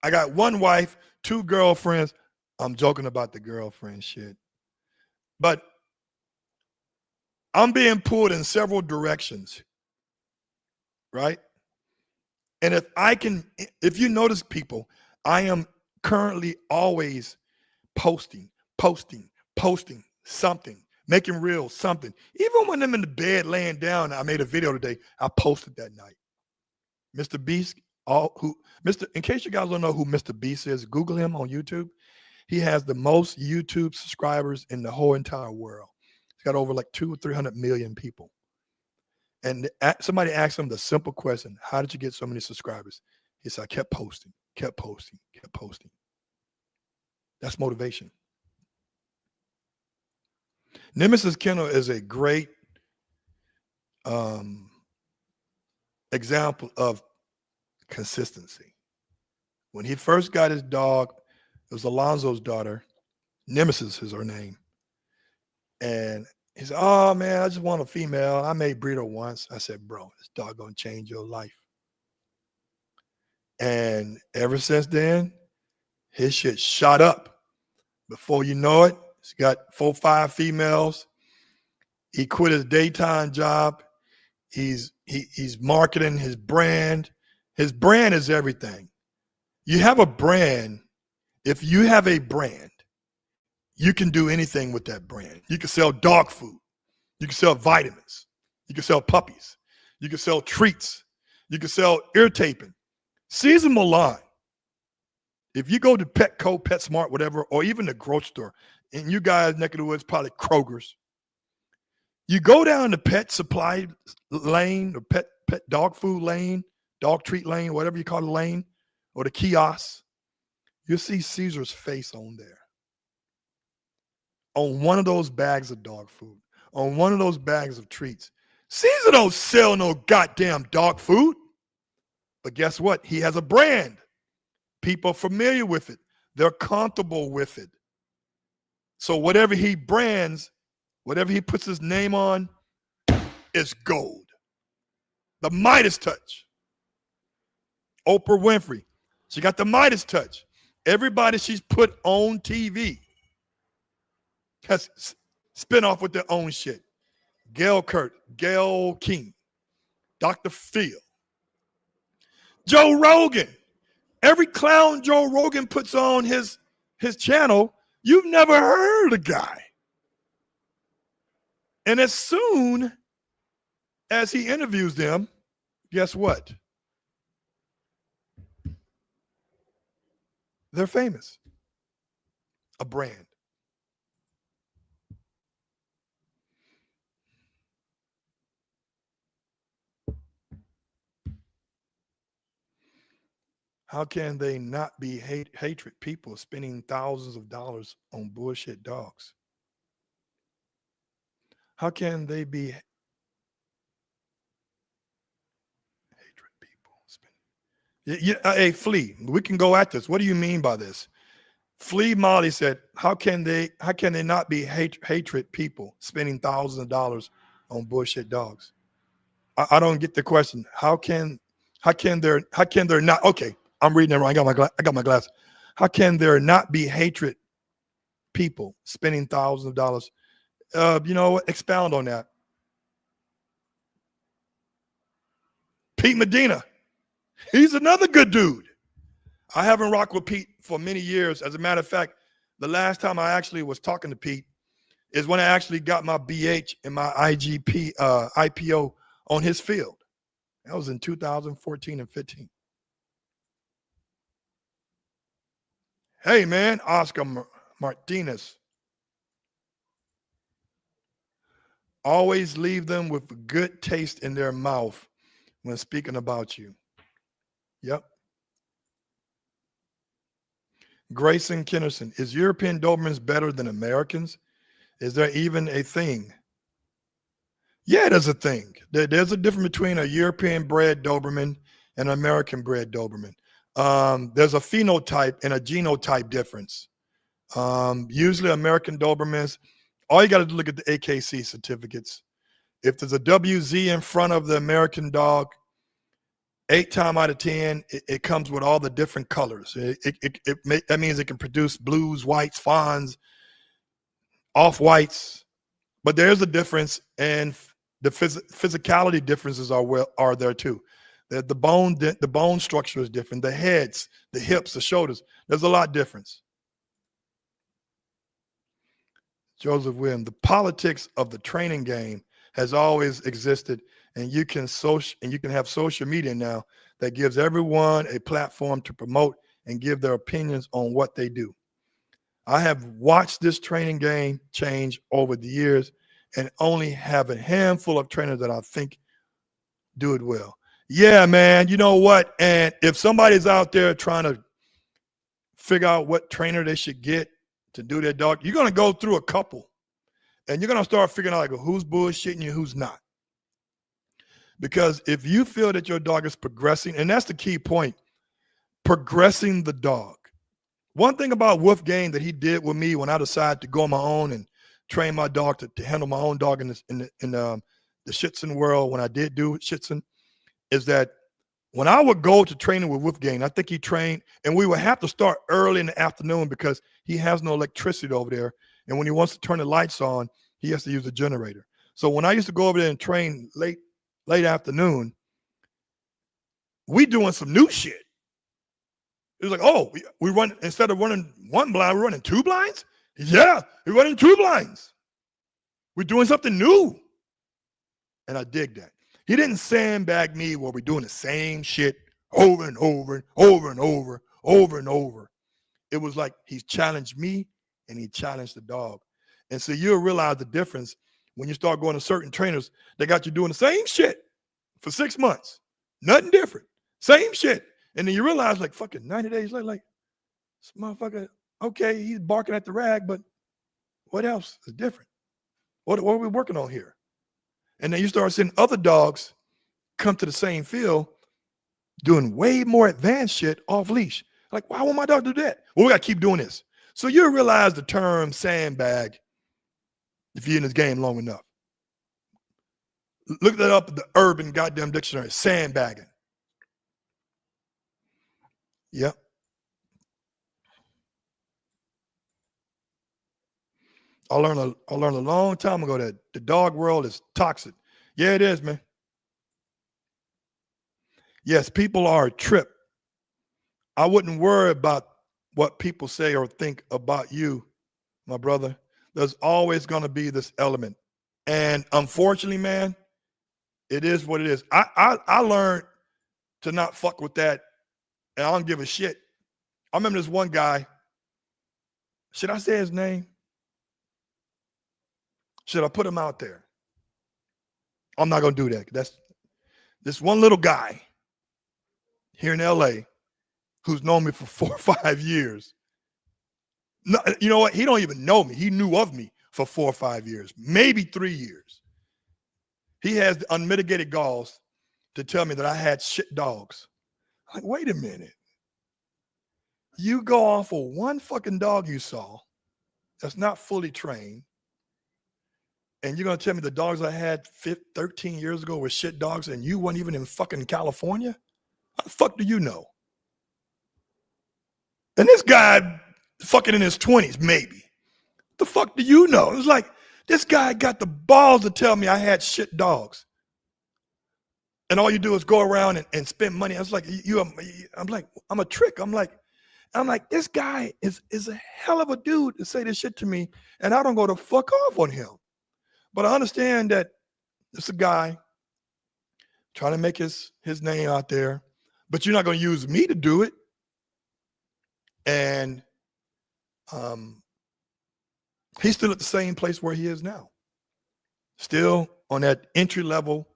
I got 1 wife, 2 girlfriends. I'm joking about the girlfriend shit. But I'm being pulled in several directions, right? And if you notice, people, I am currently always posting something, making real something. Even when I'm in the bed laying down, I made a video today. I posted that night. Mr. Beast, in case you guys don't know who Mr. Beast is, Google him on YouTube. He has the most YouTube subscribers in the whole entire world. He's got over like 200 or 300 million people. And somebody asked him the simple question, how did you get so many subscribers? He said, I kept posting. That's motivation. Nemesis Kennel is a great example of consistency. When he first got his dog, it was Alonzo's daughter, Nemesis is her name. And he said, "Oh man, I just want a female. I may breed her once." I said, "Bro, this dog gonna change your life." And ever since then, his shit shot up. Before you know it, he's got 4, 5 females. He quit his daytime job. He's marketing his brand. His brand is everything. You have a brand. If you have a brand, you can do anything with that brand. You can sell dog food. You can sell vitamins. You can sell puppies. You can sell treats. You can sell ear taping. Seasonal line. If you go to Petco, PetSmart, whatever, or even the grocery store, and you guys neck of the woods, probably Kroger's, you go down the pet supply lane or pet dog food lane, dog treat lane, whatever you call the lane, or the kiosk, you'll see Caesar's face on there. On one of those bags of dog food, on one of those bags of treats. Caesar don't sell no goddamn dog food. But guess what? He has a brand. People are familiar with it. They're comfortable with it. So whatever he brands, whatever he puts his name on, is gold. The Midas touch. Oprah Winfrey, she got the Midas touch. Everybody she's put on TV has spin off with their own shit. Gail King, Dr. Phil, Joe Rogan. Every clown Joe Rogan puts on his channel, you've never heard of the guy. And as soon as he interviews them, guess what? They're famous. A brand. How can they not be hatred people spending thousands of dollars on bullshit dogs? How can they be hatred people spending? Hey, Flea, we can go at this. What do you mean by this? Flea Molly said, how can they not be hatred people spending thousands of dollars on bullshit dogs? I don't get the question. How can there not? Okay, I'm reading it wrong. I got my glass. How can there not be hatred people spending thousands of dollars? You know what? Expound on that. Pete Medina, he's another good dude. I haven't rocked with Pete for many years. As a matter of fact, the last time I actually was talking to Pete is when I actually got my BH and my IPO on his field. That was in 2014 and 15. Hey, man, Oscar Martinez. Always leave them with a good taste in their mouth when speaking about you. Yep. Grayson Kennerson, is European Dobermans better than Americans? Is there even a thing? Yeah, there's a thing. There's a difference between a European bred Doberman and an American bred Doberman. There's a phenotype and a genotype difference. Usually American Dobermans, all you got to do is look at the AKC certificates. If there's a WZ in front of the American dog, 8 times out of 10, it comes with all the different colors. That means it can produce blues, whites, fawns, off-whites. But there's a difference, and the physicality differences are there too. The bone structure is different. The heads, the hips, the shoulders. There's a lot of difference. Joseph William, the politics of the training game has always existed, and you can have social media now that gives everyone a platform to promote and give their opinions on what they do. I have watched this training game change over the years and only have a handful of trainers that I think do it well. Yeah, man, you know what? And if somebody's out there trying to figure out what trainer they should get to do their dog, you're going to go through a couple. And you're going to start figuring out like who's bullshitting you, who's not. Because if you feel that your dog is progressing, and that's the key point, progressing the dog. One thing about Wolfgang that he did with me when I decided to go on my own and train my dog to handle my own dog in the Schitzen world, when I did do Schitzen, is that when I would go to training with Wolfgang, I think he trained, and we would have to start early in the afternoon because he has no electricity over there. And when he wants to turn the lights on, he has to use a generator. So when I used to go over there and train late afternoon, we doing some new shit. It was like, oh, we run, instead of running one blind, we're running two blinds? Yeah, we're running two blinds. We're doing something new. And I dig that. He didn't sandbag me where we're doing the same shit over and over and over and over and over. It was like he challenged me and he challenged the dog. And so you'll realize the difference when you start going to certain trainers. They got you doing the same shit for 6 months. Nothing different. Same shit. And then you realize, like, fucking 90 days later, like, this motherfucker, okay, he's barking at the rag, but what else is different? What are we working on here? And then you start seeing other dogs come to the same field doing way more advanced shit off leash. Like, why won't my dog do that? Well, we got to keep doing this. So you realize the term sandbag if you're in this game long enough. Look that up in the urban goddamn dictionary, sandbagging. Yep. I learned a long time ago that the dog world is toxic. Yeah, it is, man. Yes, people are a trip. I wouldn't worry about what people say or think about you, my brother. There's always going to be this element. And unfortunately, man, it is what it is. I learned to not fuck with that, and I don't give a shit. I remember this one guy. Should I say his name? Should I put him out there? I'm not going to do that. That's this one little guy here in LA who's known me for 4 or 5 years. No, you know what? He don't even know me. He knew of me for 4 or 5 years, maybe 3 years. He has the unmitigated galls to tell me that I had shit dogs. I'm like, wait a minute. You go off of one fucking dog you saw that's not fully trained, and you're going to tell me the dogs I had 13 years ago were shit dogs and you weren't even in fucking California? How the fuck do you know? And this guy fucking in his 20s, maybe. The fuck do you know? It's like, this guy got the balls to tell me I had shit dogs. And all you do is go around and spend money. I was like, I'm like, I'm a trick. I'm like, this guy is a hell of a dude to say this shit to me, and I don't go to fuck off on him. But I understand that it's a guy trying to make his name out there, but you're not going to use me to do it. And he's still at the same place where he is now, still on that entry level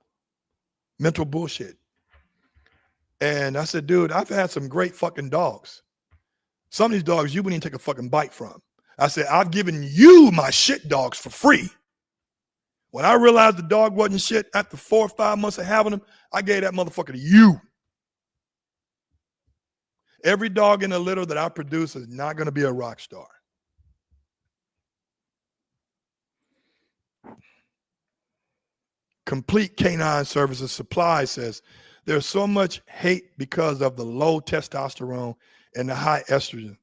mental bullshit. And I said, dude, I've had some great fucking dogs. Some of these dogs you wouldn't even take a fucking bite from. I said, I've given you my shit dogs for free. When I realized the dog wasn't shit after 4 or 5 months of having them, I gave that motherfucker to you. Every dog in the litter that I produce is not going to be a rock star. Complete Canine Services Supply says there's so much hate because of the low testosterone and the high estrogen.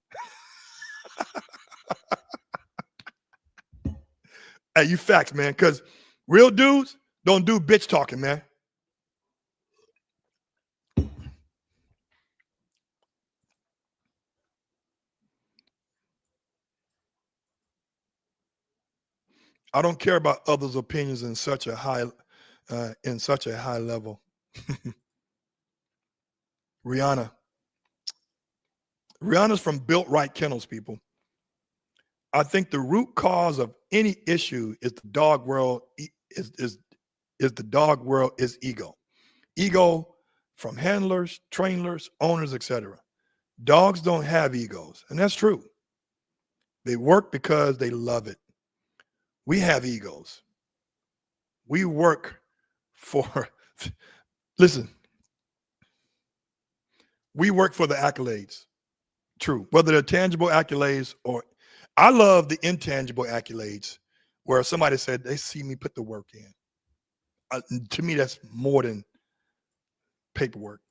Hey, you facts, man, because real dudes don't do bitch talking, man. I don't care about others' opinions in such a high level. Rihanna's from Built Right Kennels, people. I think the root cause of any issue is the dog world is the dog world is ego. Ego from handlers, trainers, owners, etc. Dogs don't have egos, and that's true. They work because they love it. We have egos. We work for Listen, we work for the accolades. True. Whether they're tangible accolades or I love the intangible accolades where somebody said they see me put the work in. To me, that's more than paperwork.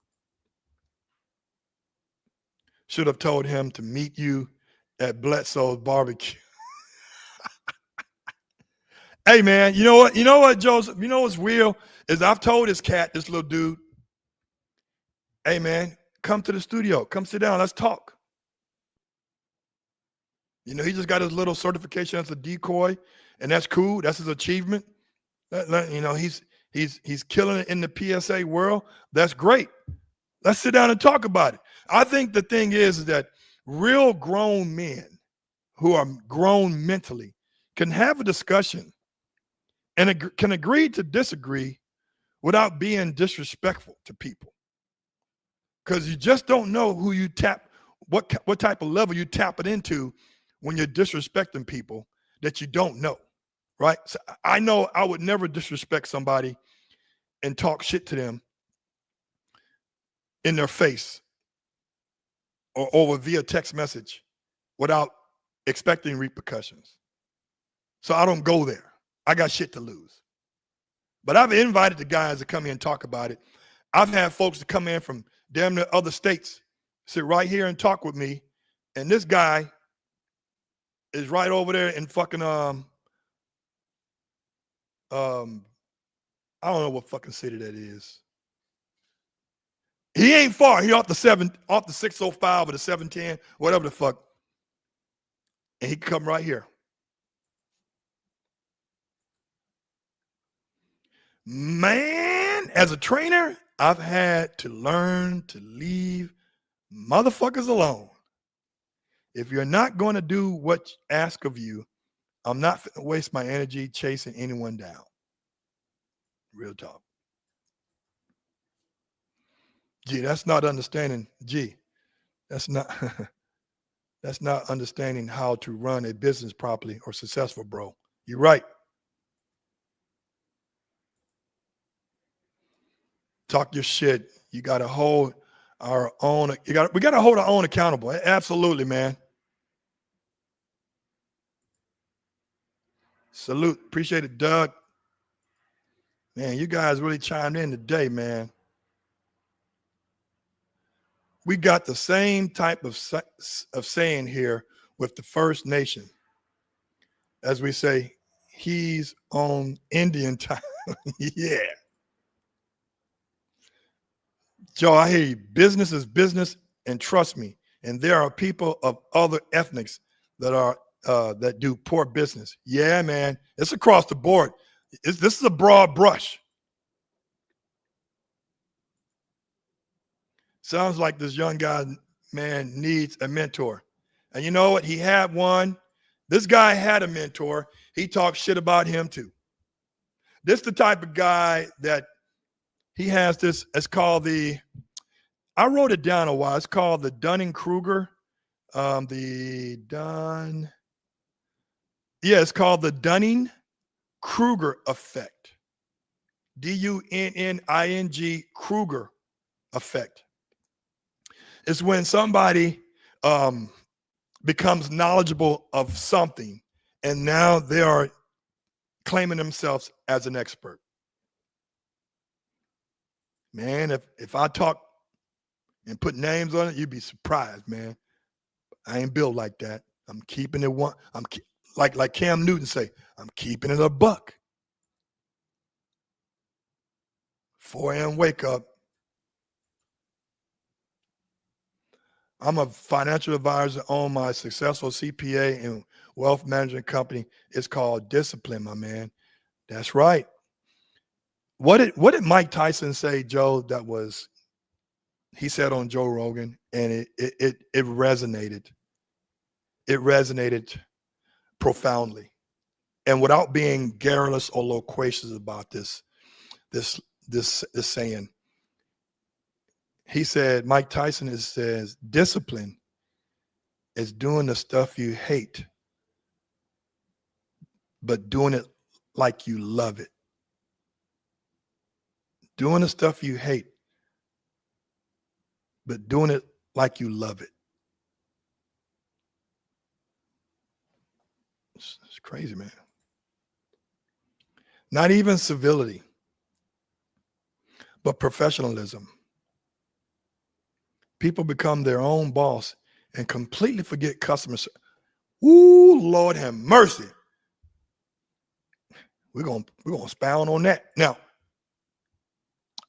Should have told him to meet you at Bledsoe's barbecue. Hey man, you know what? You know what, Joseph? You know what's real is I've told this cat, this little dude, hey man, come to the studio, come sit down, let's talk. You know, he just got his little certification as a decoy, and that's cool. That's his achievement. You know, he's killing it in the PSA world. That's great. Let's sit down and talk about it. I think the thing is that real grown men who are grown mentally can have a discussion and can agree to disagree without being disrespectful to people. Because you just don't know who you tap, what type of level you tap it into when you're disrespecting people that you don't know, right? So I know I would never disrespect somebody and talk shit to them in their face or over via text message without expecting repercussions. So I don't go there. I got shit to lose. But I've invited the guys to come in and talk about it. I've had folks to come in from damn near other states, sit right here and talk with me. And this guy is right over there in fucking I don't know what fucking city that is. He ain't far. He off the 605 or the 710, whatever the fuck. And he can come right here. Man, as a trainer, I've had to learn to leave motherfuckers alone. If you're not going to do what ask of you, I'm not going to waste my energy chasing anyone down. Real talk. Gee, that's not understanding. Gee, that's not that's not understanding how to run a business properly or successful, bro. You're right. Talk your shit. You got to hold our own. We got to hold our own accountable. Absolutely, man. Salute. Appreciate it, Doug. Man, you guys really chimed in today, man. We got the same type of saying here with the First Nation. As we say, he's on Indian time. Yeah. Joe, I hear you. Business is business, and trust me. And there are people of other ethnics that are that do poor business. Yeah, man. It's across the board. This is a broad brush. Sounds like this young guy, man, needs a mentor. And you know what? He had one. This guy had a mentor. He talked shit about him too. This is the type of guy that he has this, it's called I wrote it down a while. It's called the Dunning-Kruger. It's called the Dunning-Kruger effect. Dunning Kruger effect. It's when somebody becomes knowledgeable of something and now they are claiming themselves as an expert. Man, if I talk and put names on it, you'd be surprised, man. I ain't built like that. I'm keeping it one. Like Cam Newton say, I'm keeping it a buck. 4 a.m. wake up. I'm a financial advisor on my successful CPA and wealth management company. It's called Discipline, my man. That's right. What did Mike Tyson say, Joe, that was he said on Joe Rogan, and it resonated. It resonated profoundly. And without being garrulous or loquacious about this saying, he said, Mike Tyson says, discipline is doing the stuff you hate, but doing it like you love it. Doing the stuff you hate, but doing it like you love it. It's crazy, man. Not even civility, but professionalism. People become their own boss and completely forget customers. Ooh, Lord have mercy. We're gonna expound on that. Now,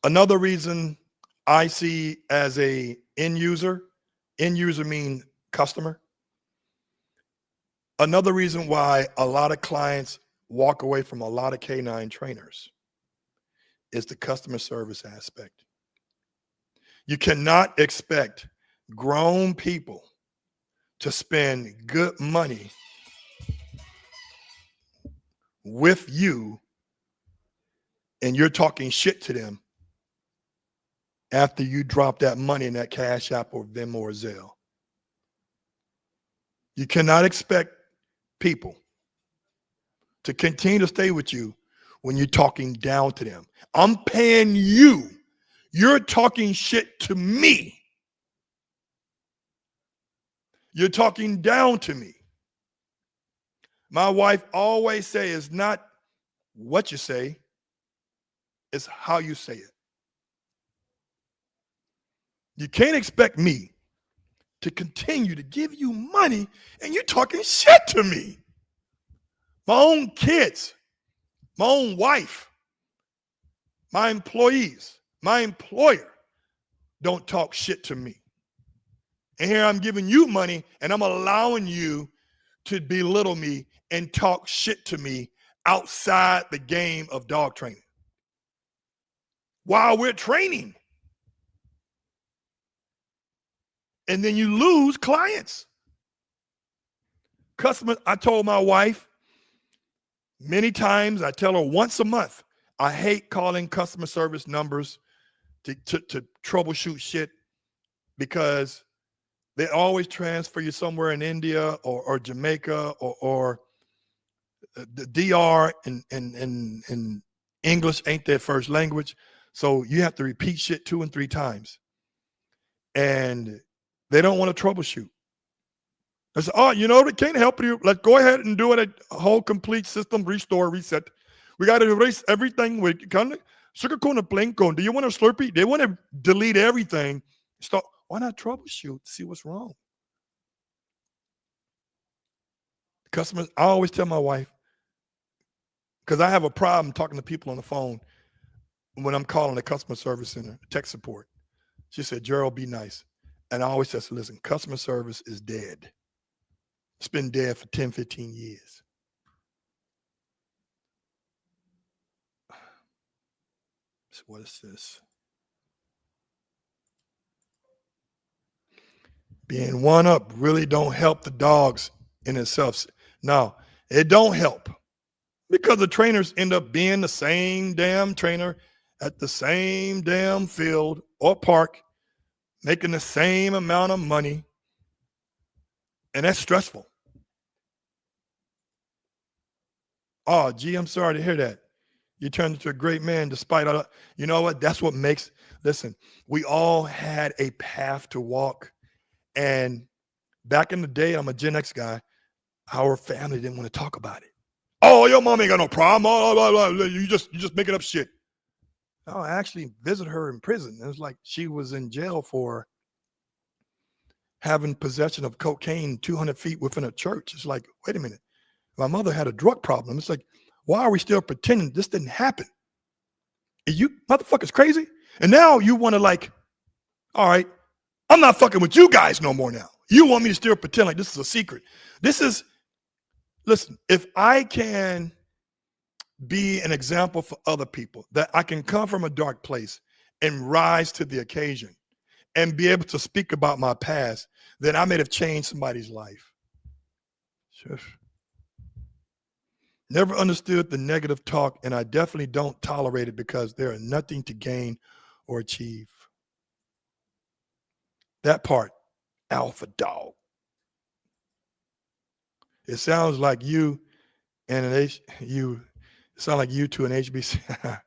another reason I see as a end user mean customer. Another reason why a lot of clients walk away from a lot of canine trainers is the customer service aspect. You cannot expect grown people to spend good money with you and you're talking shit to them after you drop that money in that Cash App or Venmo or Zelle. You cannot expect people to continue to stay with you when you're talking down to them. I'm paying you. You're talking shit to me. You're talking down to me. My wife always say it's not what you say, it's how you say it. You can't expect me to continue to give you money and you're talking shit to me. My own kids, my own wife, my employees, my employer don't talk shit to me. And here I'm giving you money and I'm allowing you to belittle me and talk shit to me outside the game of dog training while we're training. And then you lose clients. Customers, I told my wife many times, I tell her once a month, I hate calling customer service numbers to troubleshoot shit because they always transfer you somewhere in India or Jamaica or the DR and English ain't their first language. So you have to repeat shit 2 and 3 times. And they don't want to troubleshoot. I said, oh, they can't help you. Let's go ahead and do it a whole complete system restore, reset. We got to erase everything. Sugar cone and plain cone. Do you want a Slurpee? They want to delete everything. Why not troubleshoot? See what's wrong. Customers, I always tell my wife, because I have a problem talking to people on the phone when I'm calling the customer service center, tech support. She said, Gerald, be nice. And I always say, listen, customer service is dead. It's been dead for 10, 15 years. So what is this? Being one up really don't help the dogs in itself. No, it don't help because the trainers end up being the same damn trainer at the same damn field or park, making the same amount of money. And that's stressful. Oh, gee, I'm sorry to hear that. You turned into a great man despite all. You know what? That's what makes, listen, we all had a path to walk. And back in the day, I'm a Gen X guy, our family didn't want to talk about it. Oh, your mom ain't got no problem. Oh, blah, blah, blah. You just making up shit. No, I actually visited her in prison. It was like she was in jail for having possession of cocaine 200 feet within a church. It's like, wait a minute. My mother had a drug problem. It's like, why are we still pretending this didn't happen? Are you motherfuckers crazy? And now you want to all right, I'm not fucking with you guys no more now. You want me to still pretend like this is a secret. Listen, if I can be an example for other people, that I can come from a dark place and rise to the occasion and be able to speak about my past, then I may have changed somebody's life. Sure. Never understood the negative talk, and I definitely don't tolerate it because there is nothing to gain or achieve. That part, alpha dog. It sounds like you and it sound like you to an HBC.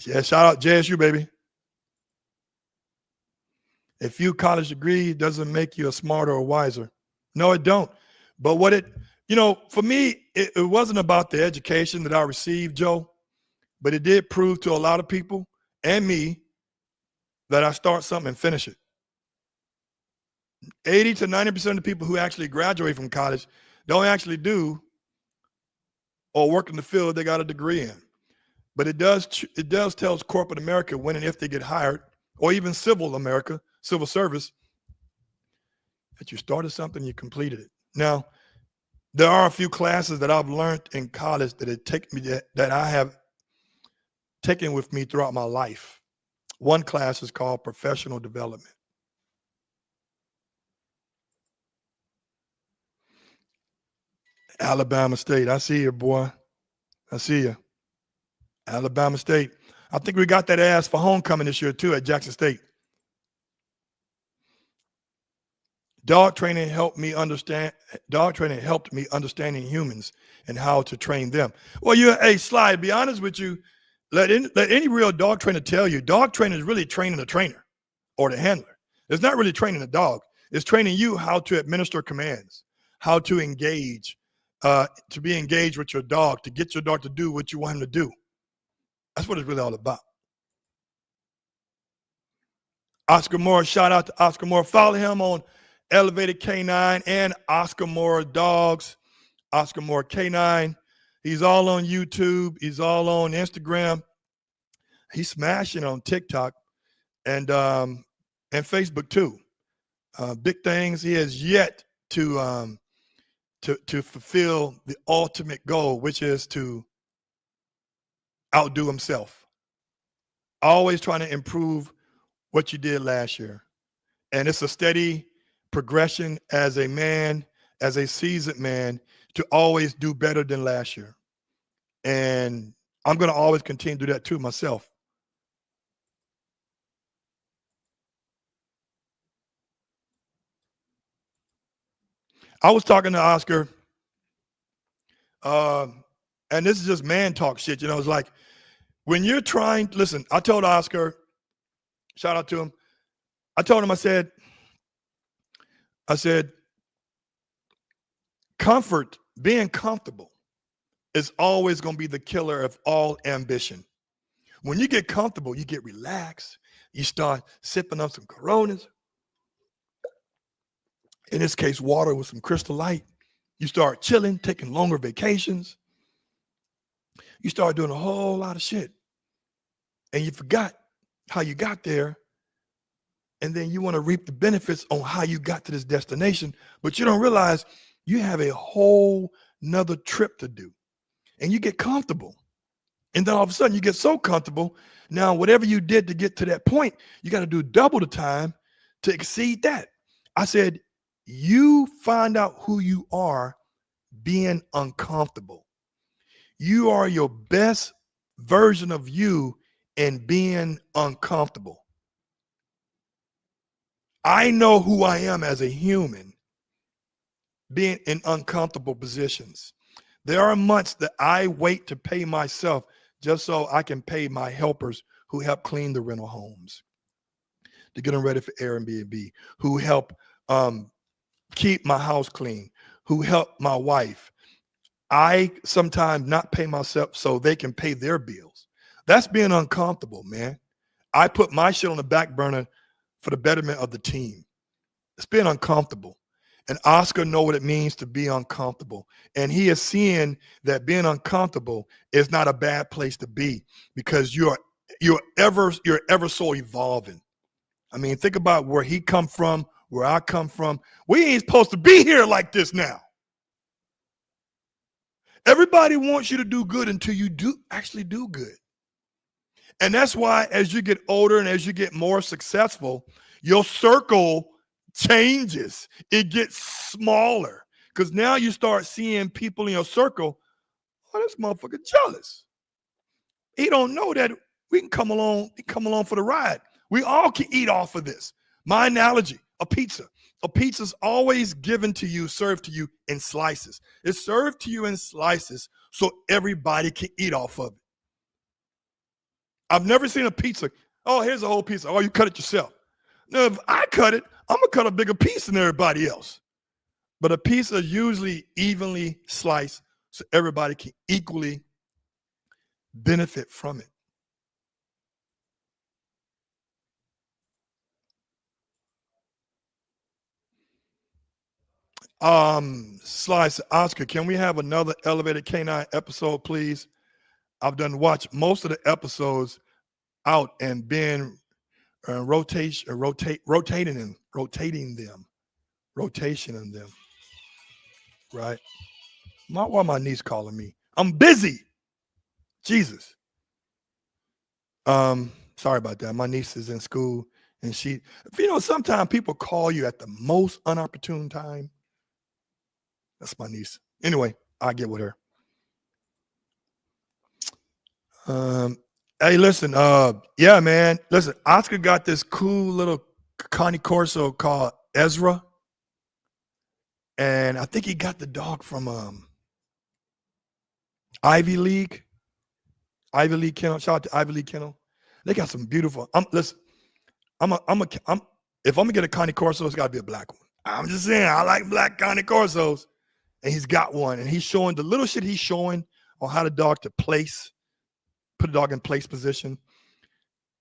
Yeah, shout out JSU, baby. A few college degree doesn't make you a smarter or wiser. No, it don't. But what it, for me, it wasn't about the education that I received, Joe, but it did prove to a lot of people and me that I start something and finish it. 80 to 90% of the people who actually graduate from college don't actually do or work in the field they got a degree in. But it does tell corporate America when and if they get hired, or even civil America, civil service, that you started something, you completed it. Now, there are a few classes that I've learned in college that I have taken with me throughout my life. One class is called Professional Development. Alabama State. I see you, boy. I see you. Alabama State. I think we got that ass for homecoming this year, too, at Jackson State. Dog training helped me understanding humans and how to train them. Well, Sly, to be honest with you, let any real dog trainer tell you, dog training is really training the trainer or the handler. It's not really training the dog. It's training you how to administer commands, how to engage, to be engaged with your dog, to get your dog to do what you want him to do. That's what it's really all about. Oscar Moore, shout out to Oscar Moore. Follow him on Elevated K9 and Oscar Moore Dogs. Oscar Moore K9. He's all on YouTube. He's all on Instagram. He's smashing on TikTok and Facebook too. Big things. He has yet to fulfill the ultimate goal, which is to outdo himself. Always trying to improve what you did last year. And it's a steady progression as a man, as a seasoned man, to always do better than last year. And I'm going to always continue to do that too myself. I was talking to Oscar, and this is just man talk shit. It's like when you're trying, listen, I told Oscar, shout out to him. I told him, I said, comfort, being comfortable is always going to be the killer of all ambition. When you get comfortable, you get relaxed. You start sipping on some Coronas. In this case, water with some Crystal Light. You start chilling, taking longer vacations. You start doing a whole lot of shit. And you forgot how you got there. And then you want to reap the benefits on how you got to this destination, but you don't realize you have a whole nother trip to do. And you get comfortable. And then all of a sudden you get so comfortable. Now, whatever you did to get to that point, you got to do double the time to exceed that. I said, you find out who you are being uncomfortable. You are your best version of you in being uncomfortable. I know who I am as a human being in uncomfortable positions. There are months that I wait to pay myself just so I can pay my helpers who help clean the rental homes, to get them ready for Airbnb, who help keep my house clean, who help my wife. I sometimes not pay myself so they can pay their bills. That's being uncomfortable, man. I put my shit on the back burner for the betterment of the team. It's being uncomfortable. And Oscar know what it means to be uncomfortable. And he is seeing that being uncomfortable is not a bad place to be, because you're ever so evolving. I mean, think about where he come from, where I come from. We ain't supposed to be here like this now. Everybody wants you to do good until you do actually do good. And that's why as you get older and as you get more successful, your circle changes. It gets smaller, because now you start seeing people in your circle, oh, this motherfucker jealous. He don't know that we can come along for the ride. We all can eat off of this. My analogy, a pizza. A pizza's always given to you, served to you in slices. It's served to you in slices so everybody can eat off of it. I've never seen a pizza. Oh, here's a whole pizza. Oh, you cut it yourself. Now, if I cut it, I'm going to cut a bigger piece than everybody else. But a pizza is usually evenly sliced so everybody can equally benefit from it. Slice Oscar, can we have another Elevated Canine episode, please? I've done watched most of the episodes out and been rotating them, right? Why my niece calling me? I'm busy. Jesus. Sorry about that. My niece is in school and she, sometimes people call you at the most unopportune time. That's my niece. Anyway, I get with her. Hey, listen, yeah, man. Listen, Oscar got this cool little Connie Corso called Ezra. And I think he got the dog from Ivy League Kennel. Shout out to Ivy League Kennel. They got some beautiful. Listen, if I'm gonna get a Connie Corso, it's gotta be a black one. I'm just saying, I like black Connie Corsos, and he's got one, and he's showing the little shit he's showing on how the dog to place, put a dog in place position.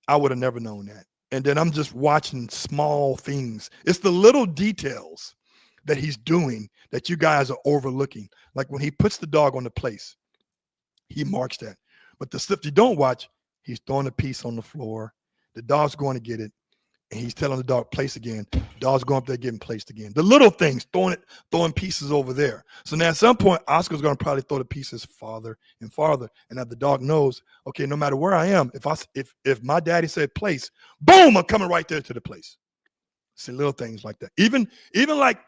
I would have never known that. And then I'm just watching small things. It's the little details that he's doing that you guys are overlooking. Like when he puts the dog on the place, he marks that. But the stuff you don't watch, he's throwing a piece on the floor. The dog's going to get it. And he's telling the dog, place again. The dog's going up there getting placed again. The little things, throwing pieces over there. So now at some point, Oscar's going to probably throw the pieces farther and farther. And that the dog knows, okay, no matter where I am, if my daddy said place, boom, I'm coming right there to the place. See little things like that. Even like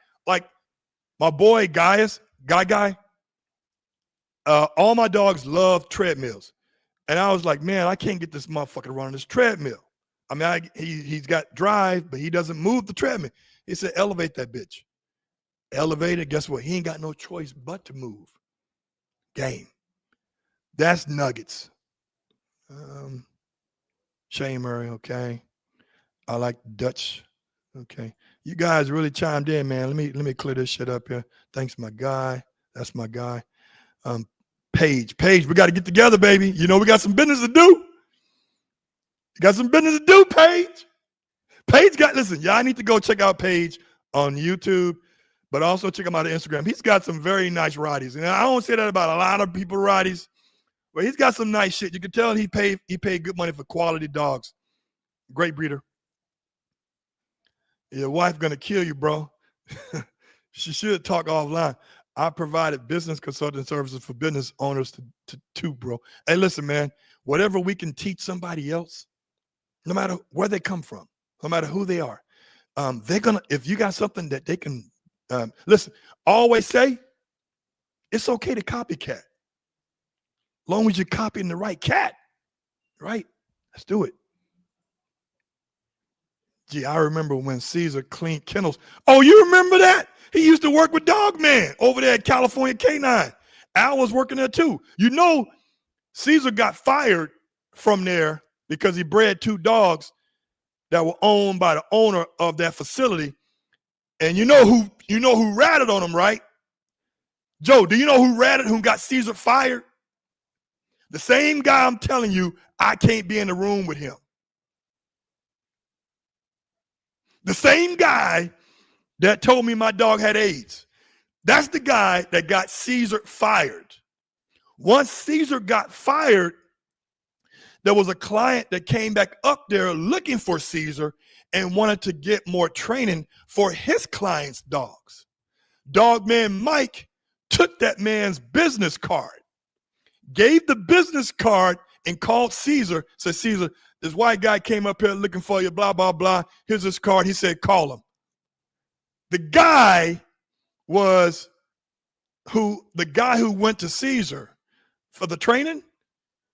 my boy Guy, all my dogs love treadmills. And I was like, man, I can't get this motherfucker to run on this treadmill. I mean, he's got drive, but he doesn't move the treadmill. He said, elevate that bitch. Elevate it. Guess what? He ain't got no choice but to move. Game. That's nuggets. Shane Murray, okay. I like Dutch. Okay. You guys really chimed in, man. Let me clear this shit up here. Thanks, my guy. That's my guy. Paige, we got to get together, baby. We got some business to do. You got some business to do, Paige. Listen, y'all need to go check out Paige on YouTube, but also check him out on Instagram. He's got some very nice riders. And I don't say that about a lot of people riders, but he's got some nice shit. You can tell he paid good money for quality dogs. Great breeder. Your wife gonna kill you, bro. She should talk offline. I provided business consulting services for business owners to bro. Hey, listen, man, whatever we can teach somebody else, no matter where they come from, no matter who they are, if you got something that they can, listen, always say, it's okay to copycat. As long as you're copying the right cat, right? Let's do it. Gee, I remember when Caesar cleaned kennels. Oh, you remember that? He used to work with Dog Man over there at California Canine. Al was working there too. Caesar got fired from there because he bred 2 dogs that were owned by the owner of that facility. And you know who ratted on him, right? Joe, do you know who got Caesar fired? The same guy I'm telling you, I can't be in the room with him. The same guy that told me my dog had AIDS. That's the guy that got Caesar fired. Once Caesar got fired, there was a client that came back up there looking for Caesar and wanted to get more training for his client's dogs. Dog man Mike took that man's business card, gave the business card, and called Caesar, said, Caesar, this white guy came up here looking for you, blah, blah, blah. Here's his card. He said, call him. The guy who went to Caesar for the training,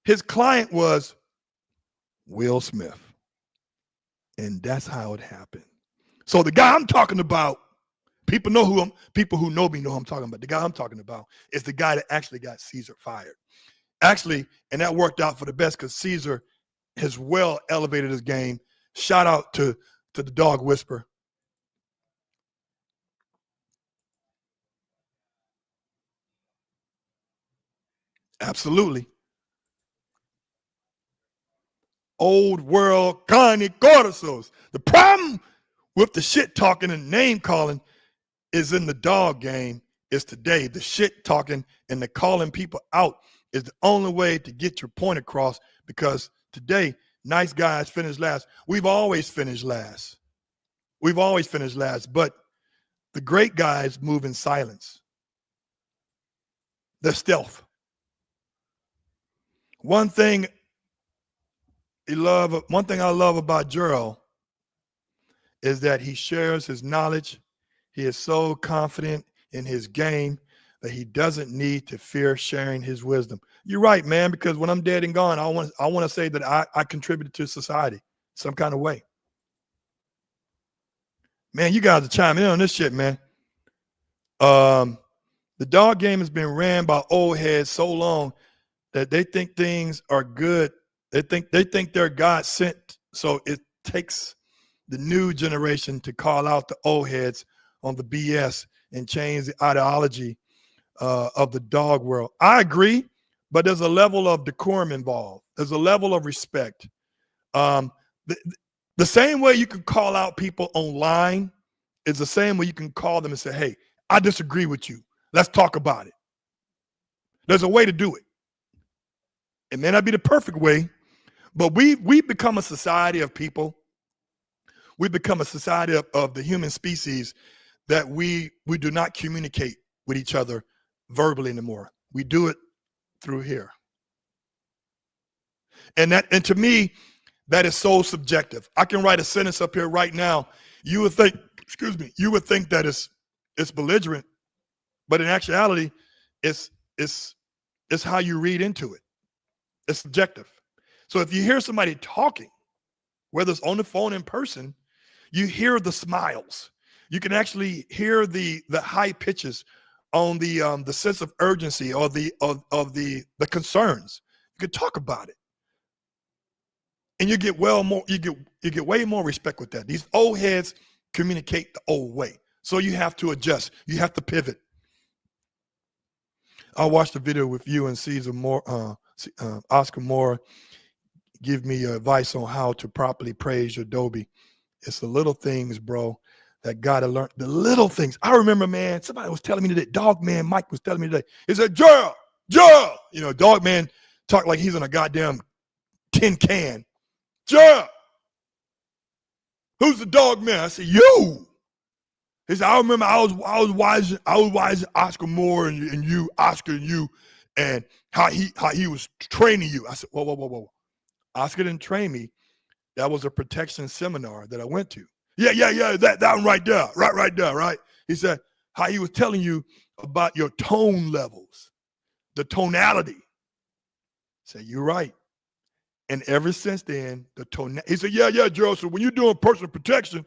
his client was Will Smith. And that's how it happened. So the guy I'm talking about, people who know me know who I'm talking about. The guy I'm talking about is the guy that actually got Caesar fired. Actually, and that worked out for the best because Caesar has well elevated his game. Shout out to the dog whisperer. Absolutely. Old world carne cortisos. The problem with the shit talking and name calling is in the dog game is today. The shit talking and the calling people out is the only way to get your point across, because today, nice guys finish last. We've always finished last. We've always finished last, but the great guys move in silence. They're stealth. One thing I love about Gerald is that he shares his knowledge. He is so confident in his game that he doesn't need to fear sharing his wisdom. You're right, man, because when I'm dead and gone, I want to say that I contributed to society some kind of way. Man, you guys are chiming in on this shit, man. The dog game has been ran by old heads so long that they think things are good. They think they're God sent. So it takes the new generation to call out the old heads on the BS and change the ideology of the dog world. I agree, but there's a level of decorum involved. There's a level of respect. Um, the, the same way you can call out people online is the same way you can call them and say, hey, I disagree with you. Let's talk about it. There's a way to do it. It may not be the perfect way, but we've become a society of people. We've become a society of the human species that we do not communicate with each other verbally anymore. We do it through here. And to me, that is so subjective. I can write a sentence up here right now. You would think, you would think that it's belligerent, but in actuality, it's how you read into it. It's subjective. So if you hear somebody talking, whether it's on the phone in person, you hear the smiles. You can actually hear the high pitches on the sense of urgency or the concerns. You can talk about it, and you get way more respect with that. These old heads communicate the old way, so you have to adjust. You have to pivot. I watched the video with you and Oscar Moore give me advice on how to properly praise your Adobe. It's the little things, bro, that gotta learn. The little things. I remember, man, somebody was telling me today, Dog Man Mike was telling me today, he said, Gerald, Dog Man talk like he's in a goddamn tin can. Gerald, who's the dog man? I said, you. He said, I remember I was watching Oscar Moore and you, Oscar and you, and how he was training you. I said, whoa. Oscar didn't train me. That was a protection seminar that I went to. Yeah, that one right there, right there, right? He said how he was telling you about your tone levels, the tonality. I said, you're right. And ever since then, the tone. He said, yeah, Gerald. So when you're doing personal protection,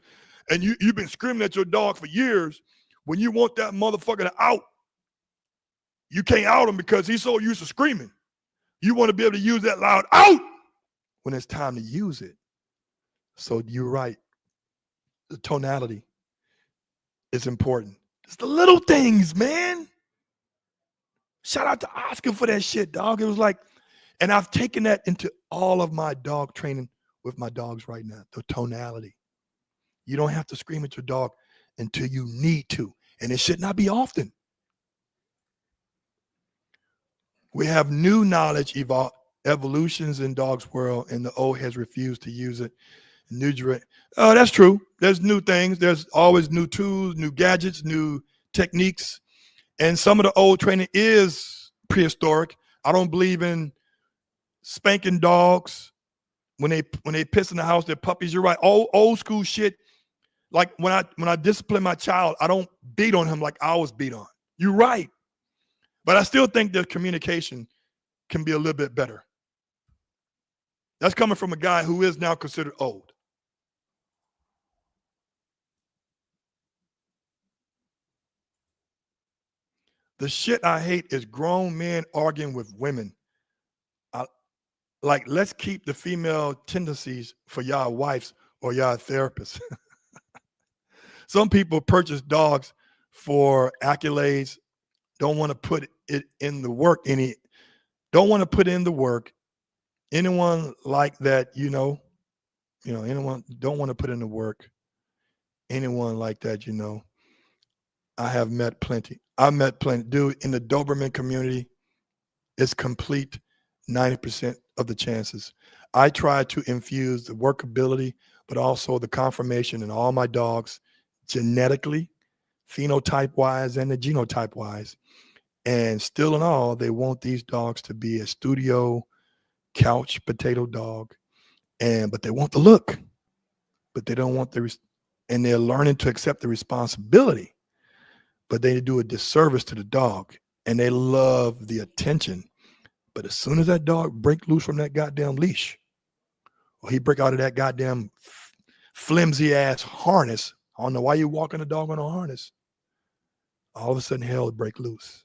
and you've been screaming at your dog for years, when you want that motherfucker to out, you can't out him because he's so used to screaming. You want to be able to use that loud out when it's time to use it. So you're right. The tonality is important. It's the little things, man. Shout out to Oscar for that shit, dog. It was like, and I've taken that into all of my dog training with my dogs right now, the tonality. You don't have to scream at your dog until you need to, and it should not be often. We have new knowledge evolutions in dogs' world, and the old has refused to use it. Oh, that's true. There's new things. There's always new tools, new gadgets, new techniques, and some of the old training is prehistoric. I don't believe in spanking dogs when they piss in the house. They're puppies. You're right. Old school shit. Like when I discipline my child, I don't beat on him like I was beat on. You're right. But I still think the communication can be a little bit better. That's coming from a guy who is now considered old. The shit I hate is grown men arguing with women. like, let's keep the female tendencies for y'all wives or y'all therapists. Some people purchase dogs for accolades, don't want to put it in the work don't want to put in the work. Anyone like that, anyone don't want to put in the work. Anyone like that, I have met plenty. I've met plenty. Dude, in the Doberman community, it's complete 90% of the chances. I try to infuse the workability, but also the conformation in all my dogs genetically, phenotype wise, and the genotype wise. And still in all, they want these dogs to be a studio couch potato dog. But they want the look, but they don't want and they're learning to accept the responsibility, but they do a disservice to the dog and they love the attention. But as soon as that dog break loose from that goddamn leash, or he break out of that goddamn flimsy ass harness, I don't know why you walking a dog on a harness, all of a sudden hell would break loose.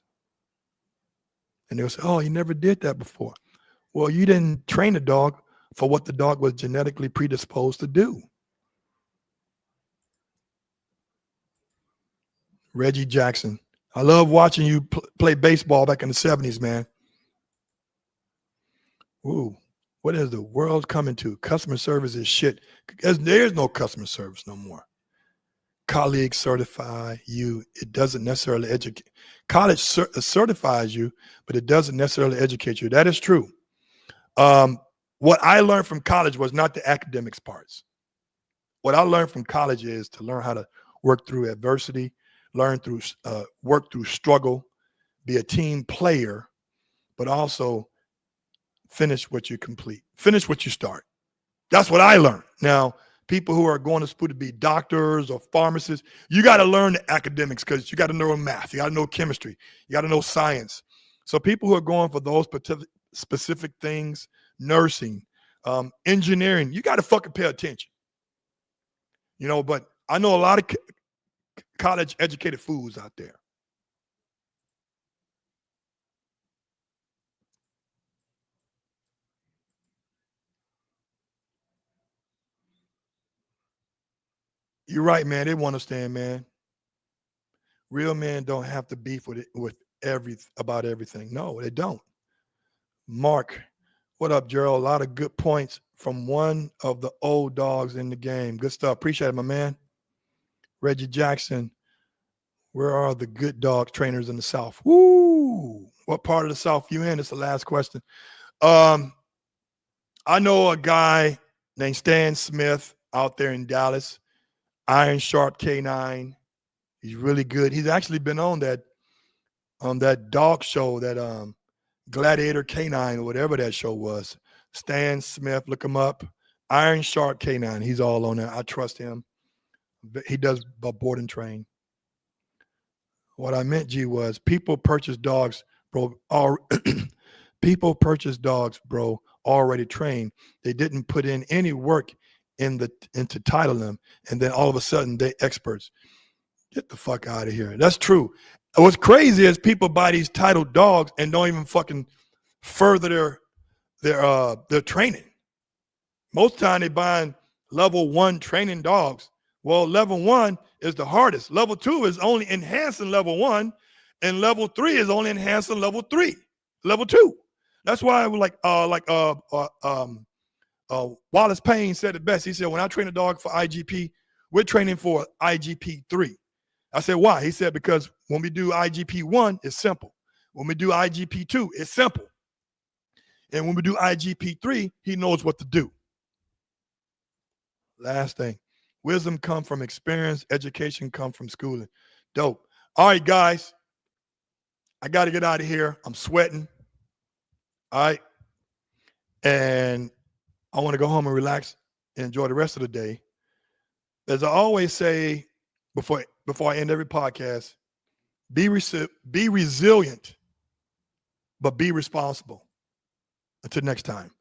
And they'll say, oh, you never did that before. Well, you didn't train the dog for what the dog was genetically predisposed to do. Reggie Jackson. I love watching you play baseball back in the 70s, man. Ooh, what is the world coming to? Customer service is shit. There's no customer service no more. Colleagues certify you. It doesn't necessarily educate. College certifies you, but it doesn't necessarily educate you. That is true. What I learned from college was not the academics parts. What I learned from college is to learn how to work through adversity, work through struggle, be a team player, but also finish what you complete, finish what you start. That's what I learned. Now, people who are going to school to be doctors or pharmacists, you got to learn the academics because you got to know math, you got to know chemistry, you got to know science. So people who are going for those specific things, nursing, engineering, you got to fucking pay attention. But I know a lot of college educated fools out there. You're right, man. They won't understand, man. Real men don't have to beef about everything. No, they don't. Mark, what up, Gerald? A lot of good points from one of the old dogs in the game. Good stuff. Appreciate it, my man. Reggie Jackson, where are the good dog trainers in the South? Woo! What part of the South you in? It's the last question. I know a guy named Stan Smith out there in Dallas, Iron Sharp K9. He's really good. He's actually been on that dog show, that Gladiator K9 or whatever that show was. Stan Smith, look him up. Iron Shark K9. He's all on there. I trust him. He does board and train. What I meant, G, was people purchase dogs, bro. People purchase dogs, bro, already trained. They didn't put in any work into title them, and then all of a sudden they experts. Get the fuck out of here. That's true. What's crazy is people buy these titled dogs and don't even fucking further their training. Most of the time they buying level 1 training dogs. Well, level 1 is the hardest. Level 2 is only enhancing level 1, and level 3 is only enhancing level 2. That's why Wallace Payne said it best. He said, when I train a dog for IGP, we're training for IGP 3. I said, why? He said, because when we do IGP 1, it's simple. When we do IGP 2, it's simple. And when we do IGP 3, he knows what to do. Last thing. Wisdom comes from experience. Education comes from schooling. Dope. All right, guys. I got to get out of here. I'm sweating. All right. And I want to go home and relax and enjoy the rest of the day. As I always say before I end every podcast, be resilient, but be responsible. Until next time.